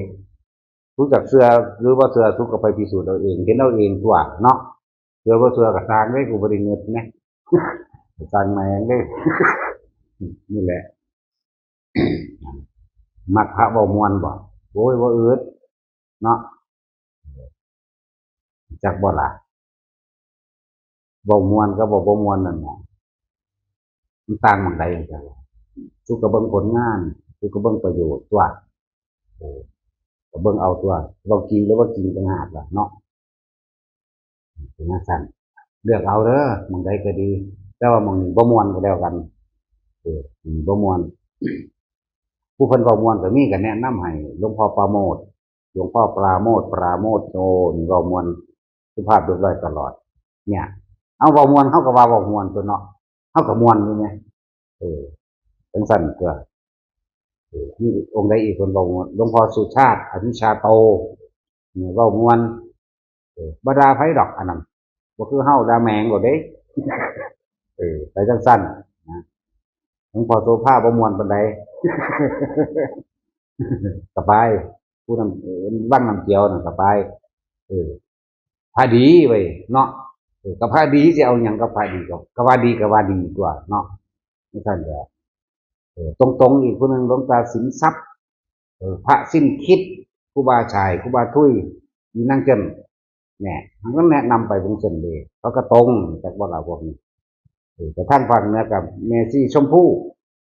รู้จักเชื่อหรือบ่เชื่อสุก็ไปพิสูจน์เอาเองเห็นเอาเองตัวเนาะเชื่อบ่เชื่อก็สร้างเด้กูบ่ได้เงินนะสร้างแม่งเด้นี่แหละมักพระเว้าม่วนบ่โอ้ยบ่อืดเนาะจักบ่ล่ะเว้าม่วนกับเว้าบ่ม่วนนั่นน่ะมันต่างหม้องใดจังสุก็เบิ่งผลงานสุก็เบิ่งประโยชน์ตัวก็เบิ่งเอาตัวเว้าจริงหรือว่าจริงต่างหากล่ะเนาะเป็นจังซั่นเลือกเอาเด้อหม้องใดก็ดีแต่ว่าหม้องนี้บ่ม่วนก็แล้วกันบ่ม่วนผู้เพิ่นเว้าม่วนก็มีก็แนะนำให้หลวงพ่อปราโมทย์หลวงพ่อปราโมทย์โตนี่เว้าม่วนสุภาพเรียบร้อยตลอดเนี่ยเอาเว้าม่วนเฮาก็ว่าเว้าม่วนตัวเนาะเฮาก็ม่วนอยู่ไงจังซั่นก็มีองค์ใดอีกเพิ่นเว้าม่วนหลวงพ่อสุชาติอภิชาโตนี่เว้าม่วนบ่ด่าไผดอกอันนั้นบ่คือเฮาด่าแมงโลดเด้ ไปจังสั้นนะหลวงพ่อโสภาประมวลปันใดสบายผู้นำบ้างน้ำเจียวน่ะสบายเออพาดีไปเนาะกับพาดีจะเอาอย่างกับพาดีก็ว่าดีก็ว่าดีกว่าเนาะไม่ใช่เหรอตรงๆอีกคนหนึ่งหลวงตาสินทรัพย์พระสิ้นคิดครูบาชายครูบาทุยมีนั่งเจนเนี่ยมันก็แนะนำไปตรงเส้นเลยเขาก็ตรงจากว่าเราพวกนี้แต่ท่านฟังเนี่ยกับเมซี่ชมพู่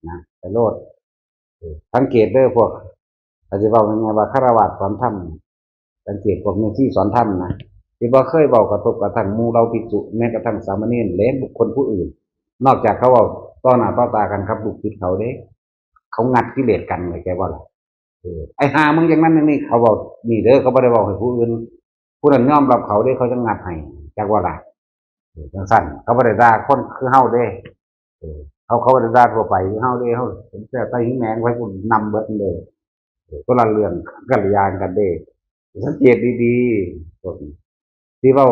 นะไปโลดสังเกตเด้อพวกอาจจะบอกยังไงว่าคารวะสอนธรรมสังเกตพวกเมซี่สอนธรรมนะที่บ่เคยบอกกระทบกระทั่งมูเราภิกษุแม้กระทั่งสามเณรเล้บุคคลผู้อื่นนอกจากเขาว่าต้อหน้าต้อตากันครับลูกศิษย์เขาเด้เขางัดกิเลสกันเลยแกว่าล่ะไอ้หามึงอย่างนั้นอย่างนี้เขาบอกนี่เด้อเขาไม่ได้บอกให้ผู้อื่นผู้นั้นยอมรับเขาเด้เขาจะงัดให้จากว่าล่ะจังสั้นเขาไม่ได้ด่าคนคือเฮาเด้เขาไม่ได้ด่าทั่วไปคือเฮาเด้เฮาเป็นแค่ไต้หิ้งแมงไว้คุณนำเบิดเลยก็ละเรื่องกัลยาณกันเด้สังเกตดีๆที่ว่า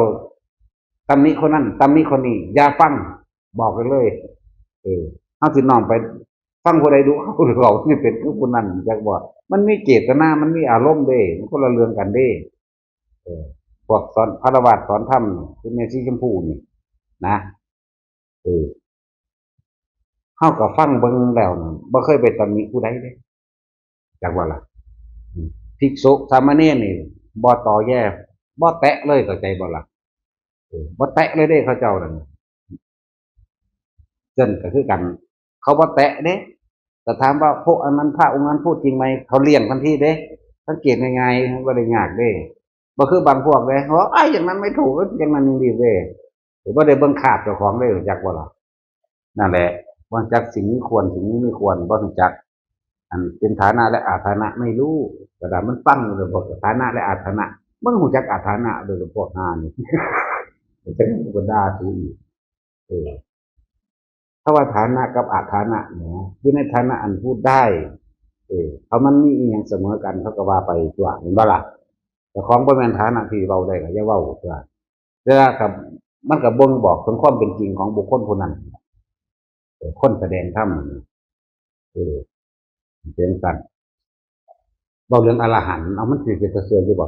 ตำหนิคนนั้นตำหนิคนนี้อย่าฟังบอกกันเลยเอาสิน้องไปฟังผู้ใดดูเขาหรือเราที่เป็นคือผู้นั้นอยากบอกมันมีเจตนามันมีอารมณ์เด้มันคนละเรื่องกันเด้พวกสอนพระบาทสอนธรรมคุณแม่ชีชมพูนี่นะเออเข้ากับฟังเบิ่งแล้วนะบ่เคยไปตำหนิผู้ใดเด้จากว่าล่ะภิกษุสามเณรนี่บ่ต่อแย่บ่แตะเลยเข้าใจบ่ล่ะบ่แตะเลยเด้เขาเจ้านั่นเจนก็คือกันเขาบ่แตะเด้แต่ถามว่าพวกอันนั้นพระองค์นั้นพูดจริงไหมเขาเลี่ยงทันทีเด้สังเกตง่ายๆบ่ได้ยากเด้บ่คือบางพวกเด้เพราะไอ้อย่างนั้นไม่ถูกอย่างนั้นยังดีเด้หรือบ่ได้เบิ่งขาดเจ้าของได้จักบ่ล่ะนั่นแหละบ่จักสิ่งนี้ควรสิ่งนี้ไม่ควรบ่รู้จักอันเป็นฐานะและอาฐานะไม่รู้กระดามันฟังเลยบอกฐานะและอาฐานะมึงรู้จักอาฐานะโดยพวกหานี่จะบ่ด่ากูอีกถ้าว่าฐานะกับอาฐานะเนี่ยอยู่ในฐานะอันพูดได้เขามันมีอย่างเสมอกันเขาก็ว่าไปตัวเห็นบ่ล่ะแต่ของบ่แม่นฐานะที่เว้าได้ก็อย่าเว้าตัวเวลากับมันก็บ่งบอกถึงความเป็นจริงของบุคคลผู้นั้นคนแสดงธรรมเป็นกันเว้าเรื่องอรหันต์เอามันสิเป็นตะเสืออยู่บ่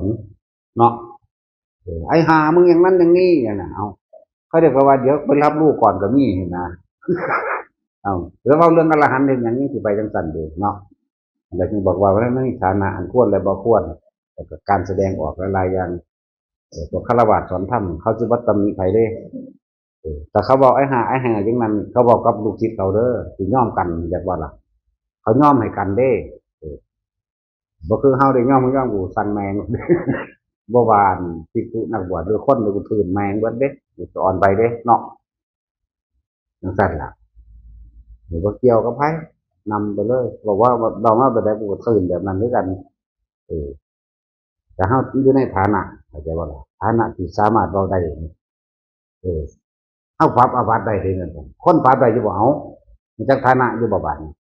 เนาะไอ้หามึงอย่างนั้นอย่างนี้น่ะเอาเขาเรียกว่าเดี๋ยวไปรับรู้ก่อนก็มีเห็นนะเอาแล้วเว้าเรื่องอรหันต์อย่างนี้สิไปจังซั่นเด้เนาะแล้วจึงบอกว่ามันมีฐานะอันควรและบ่ควรแล้วก็การแสดงออกหลายๆอย่างตัวฆราวาสสอนธรรมเขาสิบ่ตำหนิไผเด้แต่เขาบอกไอ้หาอย่างนั้นเขาบอกกับลูกศิษย์เขาเด้อสิยอมกันอยากว่าล่ะเขายอมให้กันเด้บ่คือเฮาได้ยอมกูสั่งแมงบ่วานภิกษุนักบวชหรือคนหรือพื้นแมงเบิดเด้สอนไปเด้เนาะจังซั่นล่ะหรือว่าเกี่ยวกับไผนำไปเลยบอกว่าเรามาแบบใดกูก็ตื่นแบบนั้นด้วยกันเออแต่เฮาอยู่ในฐานะเข้าใจบ่ล่ะฐานะที่สามารถเว้าได้เออเฮาปรับอาบัติได้เด้นั่นคนปรับได้อยู่บ่เอามันจักฐานะอยู่บ่บาดนี้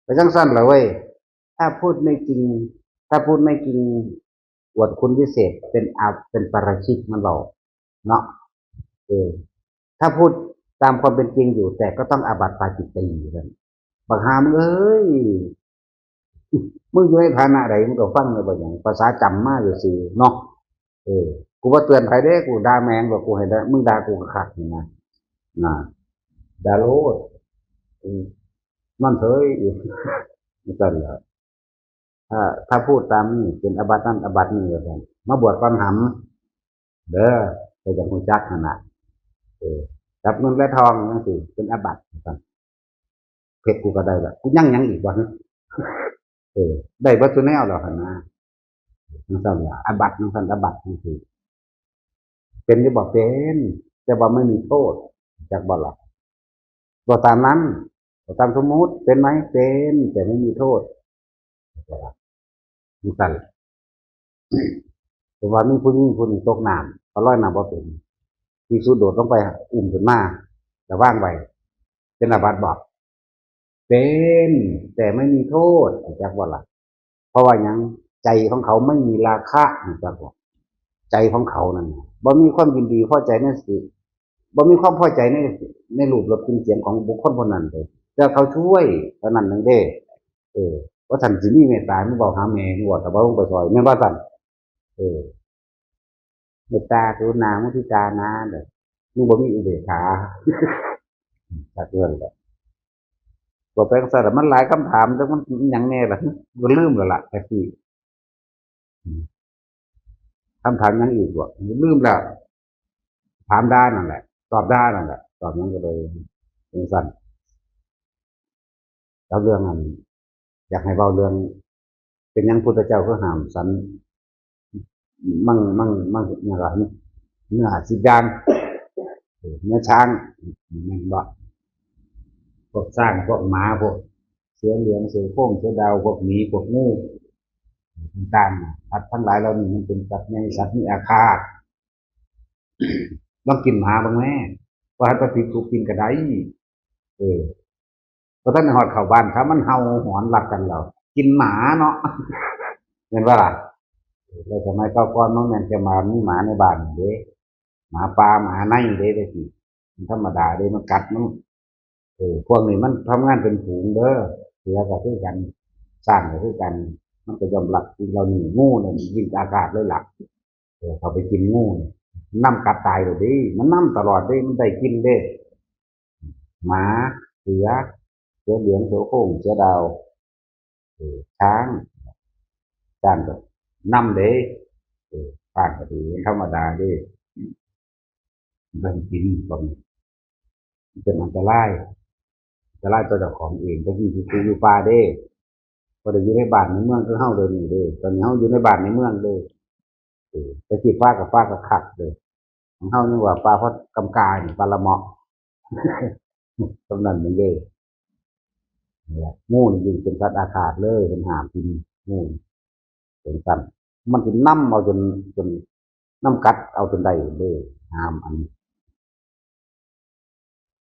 ไปจังซั่นล่ะเว้ยถ้าพูดไม่จริงถ้าพูดไม่จริงอวดคุณวิเศษเป็นปาราชิกมันเว้าเนาะเออถ้าพูดตามความเป็นจริงอยู่แต่ก็ต้องอาบัติปาจิตตีนั่นบักหามเอ้ยมึงอยู่ในฐานะใดมึงก็ฟังเลยบ่อย่างภาษาจำมาอยู่สิเนาะกูว่าเตือนใครเด้กูด่าแมงบอกกูให้ได้มึงด่ากูก็ขาดนี่นะด่าโลดมันเถยอยู่นั่นแหละถ้าพูดตามนี่เป็นอบัตินั่นอบัตินี่ก็ได้มาบวชฟังหำเด้อไปจากคุณจักนั่นน่ะจับเงินและทองนั่นสิเป็นอบัติกันเพชรกูก็ได้ละกูยังอีกวันได้วัตถุแนวหรอกนะนั่นสั่นละอบัตินั่นสั่นอบัตินั่นสิเป็นจะบอกเป็นแต่ว่าไม่มีโทษจากบ่หลักก็ตามนั้นก็ตามสมมุติเป็นไหมเป็นแต่ไม่มีโทษนั่นสั่นแต่ว่ามีผู้หญิงคนตกน้ำเขาลอยน้ำบ่เป็นที่สุดโดดลงไปอุ้มขึ้นมาแต่ว่างไปเป็นอาบัติบอกเป็นแต่ไม่มีโทษจากว่าล่ะเพราะว่ายังใจของเขาไม่มีราคะจากว่าใจของเขานั่นบ่มีความยินดีพอใจนั่นสิ บ่มีความพอใจในรูปรสกลิ่นเสียงของบุคคลคนนั้นเลยแต่เขาช่วยเท่านั้นนึงเด้ว่าท่านสิมีเมตตาไม่บอกหาแม่ไม่บอกแต่ว่าลงไปซอยแม่นว่าท่านเออเมตตากรุณามุทิตานะเด้อมึงบ่มีอุเบกขาจากเรื่องแบบบ่ไปก็ซะแต่มันหลายคำถามแต่มันหยังแน่ล่ะก็ลืมแล้วล่ะแท็กซี่คำถามหยังอีกบ่ลืมแล้วถามได้นั่นแหละตอบได้นั่นแหละตอบนั้นก็เลยเป็นสั้นแล้วเรื่องนั้นอยากให้เว้าเรื่องเป็นหยังพุทธเจ้าคือห้ามสันมั่งเนี่ยล่ะเนื้อ10อย่างเนื้อช้างแม่นบ่พวกช้างพวกม้าพวกเสือเหลืองเสือโคร่งเสือดาวพวกหมีพวกงูต่างๆสัตว์ทั้งหลายเหล่านี้มันเป็นสัตว์ใหญ่สัตว์มีอาฆาตลองกินหมาบ้างแม่ว่าให้ปฏิทุกกินก็ได้เออเพราะท่านหอดเข้าบ้านถ้ามันเห่าหอนหลักกันเรากินหมาเนาะเห็นว่าล่ะเราสมัยก่อนมันแม่นจะมามีหมาในบ้านเด้หมาป่าหมาในเด้ได้สิมันธรรมดาเด้มันกัดมันพวกนี้มันทำงานเป็นฝูงเด้อเสือก็คือกันสร้างก็คือกันมันก็ยอมรับที่เราหนีงูเนี่ยยิ่งอากาศเลยหลักเขาไปกินงูเนี่ยน้ำกัดตายเลยดิมันน้ำตลอดเด้มันได้กินเด้หมาเสือเสือเหลืองเสือโคร่งเสือดาวช้างจานก็น้ำเด้ปานก็ดีธรรมดาเด้เรื่องกินก็มีเป็นอันตรายตัวเจ้าของเองก็อยู่อยู่ป่าเด้พอได้อยู่ในบ้านในเมืองคือเฮาเดินอยู่เด้ตอนนี้เฮาอยู่ในบ้านในเมืองเด้ไปสิฟ้ากับฟ้ากับขัดเลยของเฮานี่ว่าปลาเพราะกำกายปลาละเมาะตำนั้นมันเด้นี่แหละงูนี่ยิ่งเป็นสัตว์อาฆาตเลยเป็นหามกินงูเป็นสัตว์มันจะนำเอาจนน้ำกัดเอาจนได้เลยหามอัน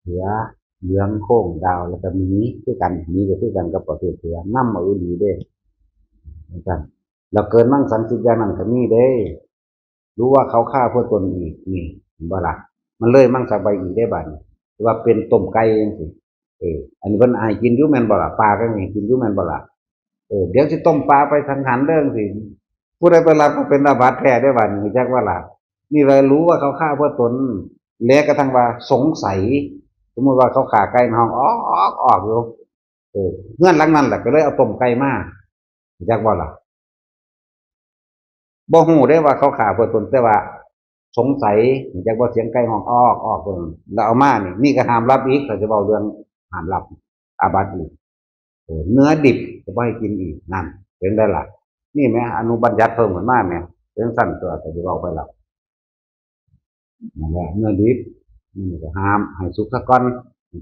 เสือเหลืองโค้งดาวแล้วก็หมีคือกันหมีก็คือกันกับประเภทเสือนำเอาอีหลีเด้เหมือนกันเราเกินมั่งสันติอย่างนั้นก็มีเด้รู้ว่าเขาฆ่าเพื่อตนอีกนี่เห็นบ่ล่ะมันเลยมั่งสบายอีกได้บัดนี้ว่าเป็นต้มไก่จังซี่อันนี้เพิ่นอายกินอยู่แม่นบ่ล่ะปลาก็มีกินอยู่แม่นบ่ล่ะเดี๋ยวสิต้มปลาไปสังหารเด้อสิผู้ใดไปรับก็เป็นอาบัติแท้ได้บัดนี้จักว่าล่ะนี่เลยรู้ว่าเขาฆ่าเพื่อตนและกระทั่งว่าสงสัยสมมุติว่าเขาฆ่าไก่ในห้องออกอยู่เงื่อนหลังนั้นแหละก็เลยเอาต้มไก่มาจักว่าล่ะบ่ฮู้ได้ว่าเขาฆ่าเพื่อตนแต่ว่าสงสัยจักว่าเสียงไก่ห้องออกเพิ่นแล้วเอามานี่ก็ห้ามรับอีกเขาจะเว้าเรื่องห้ามรับอาบัติอีกเนื้อดิบจะบ่ให้กินอีกนั่นเป็นได้ล่ะนี่แหมอนุบัญญัติเพิ่มขึ้นมาแหมเป็นสั้นตัวก็สิเว้าไปแล้วนั่นแหละเนื้อดิบนี่ก็ห้ามให้สุกซะก่อน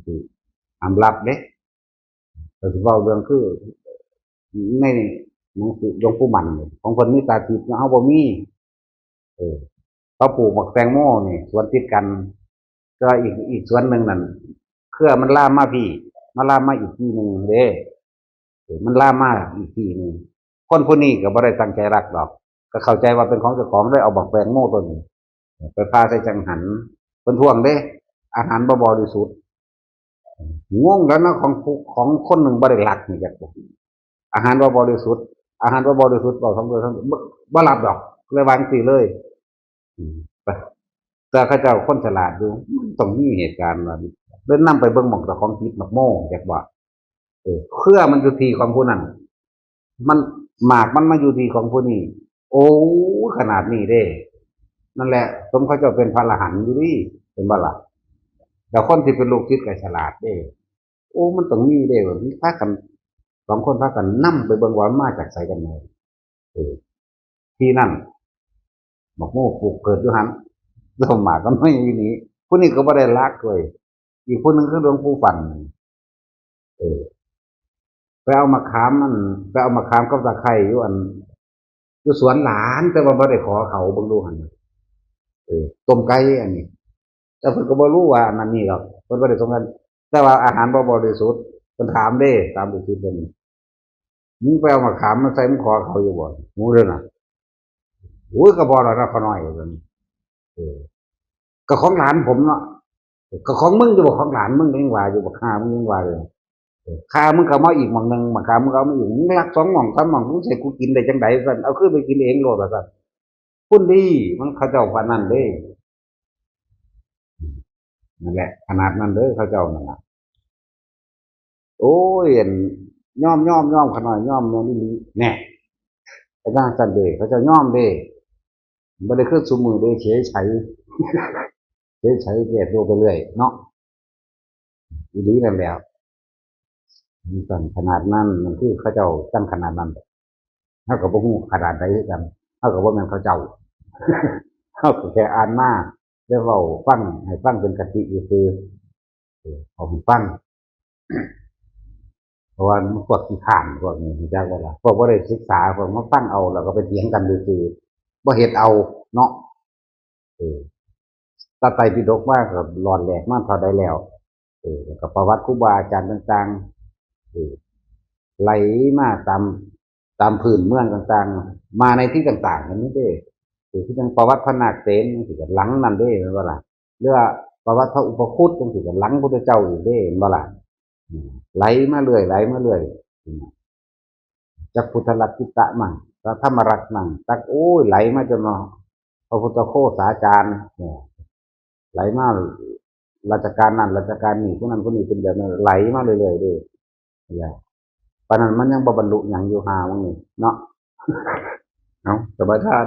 สิห้ามรับเด้ก็สิเว้าเรื่องคือในหนังสือหลวงปู่หมั่นของเพิ่นมีตาทิพย์เฮาบ่มีเออ เขาปลูกหมักแตงโมนี่สวนติดกันก็อีกสวนหนึ่งนั่นเครือมันล่ามมาพี่มาล่ามมาอีกที่หนึ่งเด้มันล่ามมาอีกที่หนึ่งคนผู้นี้ก็บ่ได้ตั้งใจรักดอกก็เข้าใจว่าเป็นของเจ้าของได้เอาบักแตงโมตัวนี้ไปพาใส่จังหันเป็นท่วงเด้อาหารบ่บริสุทธิ์งงแล้วนะของคนหนึ่งบ่ได้รักนี่จักอาหารบ่บริสุทธิ์อาหารบ่บริสุทธิ์บ่ทั้งเลยทั้งบ่รับดอกเลยวางสิเลย แต่เขาเจ้าคนฉลาดอยู่ต้องมีเหตุการณ์ว่าเดินนำไปเบิ่งหม่องเจ้าของคิดหมักโม่จักว่าเครือมันอยู่ที่ของผู้นั้นมันหมากมันมาอยู่ที่ของผู้นี้โอ้ขนาดนี้เด้นั่นแหละสมเขาเจ้าเป็นพระอรหันต์อยู่ดิเป็นบ่ล่ะแต่คนที่เป็นลูกศิษย์ก็ฉลาดเด้โอ้มันต้องมีเด้ว่ามีพากันสองคนพากันนำไปเบิ่งว่ามาจากไสกันแน่ที่นั่นหมักโม่ปลูกเกิดอยู่หั่น สมมาก็ไม่มีนี้ผู้นี้ก็ไม่ได้รักเลยอีกผู้หนึ่งคือหลวงปู่ฝันเออไปเอามาขามมันไปเอามาขามกับตะไคร้อยู่อันอยู่สวนหลานแต่ว่าไม่ได้ขอเขาเบิ่งดูหันต้มไก่อันนี้แต่เพิ่นก็บ่รู้ว่าอันนั้นนี่หรอกเพิ่นบ่ได้สงกันแต่ว่าอาหารบ่บริสุทธิ์เพิ่นถามเด้ตามดูคลิปเพิ่นมึงไปเอามาขามมาใส่มึงขอเขาอยู่บ่งูเด้อน่ะโอ้ยก็บ่ล่ะนะขอน้อยว่าซั่นก็ของหลานผมเนาะ ก็ของมึงอยู่บ่ของหลานมึงยังว่าอยู่บ่ค่ามึงยังว่าเลยค่ามึงก็มาอีกหม่องหนึงมาค่ามึงก็เอามาอีกมึงรักสองหม่องสามหม่องมึงสิกูกินได้จังไดซั่นเอาคืนไปกินเองโลดว่าซั่นคุณดีมันเขาเจ้าปานนั้นเด้นั่นแหละขนาดนั้นเด้อเขาเจ้านั่นน่ะโอ้ยอั่นยอมเขาน้อยยอมแม่นอีหลีแหน่อาจารย์ซั่นเด้เขาเจ้ายอมเด้บ่ได้คือซุมื้อเด้เฉยไฉเฉยไฉแก้ตัวไปเรื่อยเนาะอีหลีนั่นแหล้วมันสั่นขนาดนั้นมันคือเขาเจ้าจังขนาดนั้นเฮาก็บ่ฮู้ขนาดใดคือกันเฮาก็บ่แม่นเขาเจ้า เขาก็แค่อ่านมาแล้วเว้าฟังให้ฟังเป็นคติซื่อๆเอาให้ฟังเพราะว่ามันพวกขี้ข้านพวกนี้รู้จักบ่ล่ะพวกบ่ได้ศึกษาพวกมาฟังเอาแล้วก็ไปเถียงกันซื่อๆบ่เฮ็ดเอาเนาะเออถ้าไตรปิฎกมาก็ร้อนแรงมาเท่าใดแล้วแล้วก็ประวัติครูบาอาจารย์ต่างๆไหลมาตามพื้นเมืองต่างๆมาในที่ต่างๆนั่นนี่เด้คือจังประวัติพระนาคเษนจังซี่ก็หลังนั่นเด้แม่นบ่ล่ะหรือว่าประวัติพระอุปคุตจังซี่ก็หลังพุทธเจ้าอีกเด้แม่นบ่ล่ะอืมไหลมาเรื่อยไหลมาเรื่อยอืมจากพุทธลัทธิตะมั่งพระธรรมรัตน์มั่งตักโอ้ยไหลมาจนมาพระพุทธโฆษาจารย์เนี่ยไหลมาราชการนั้นราชการนี้ผู้นั้นผู้นี้เป็นแบบนั้นไหลมาเรื่อยๆเด้เนี่ยปานนั้นมันยังบ่บรรลุหยังอยู่หาว่างี้เนาะเนาะสบายทาน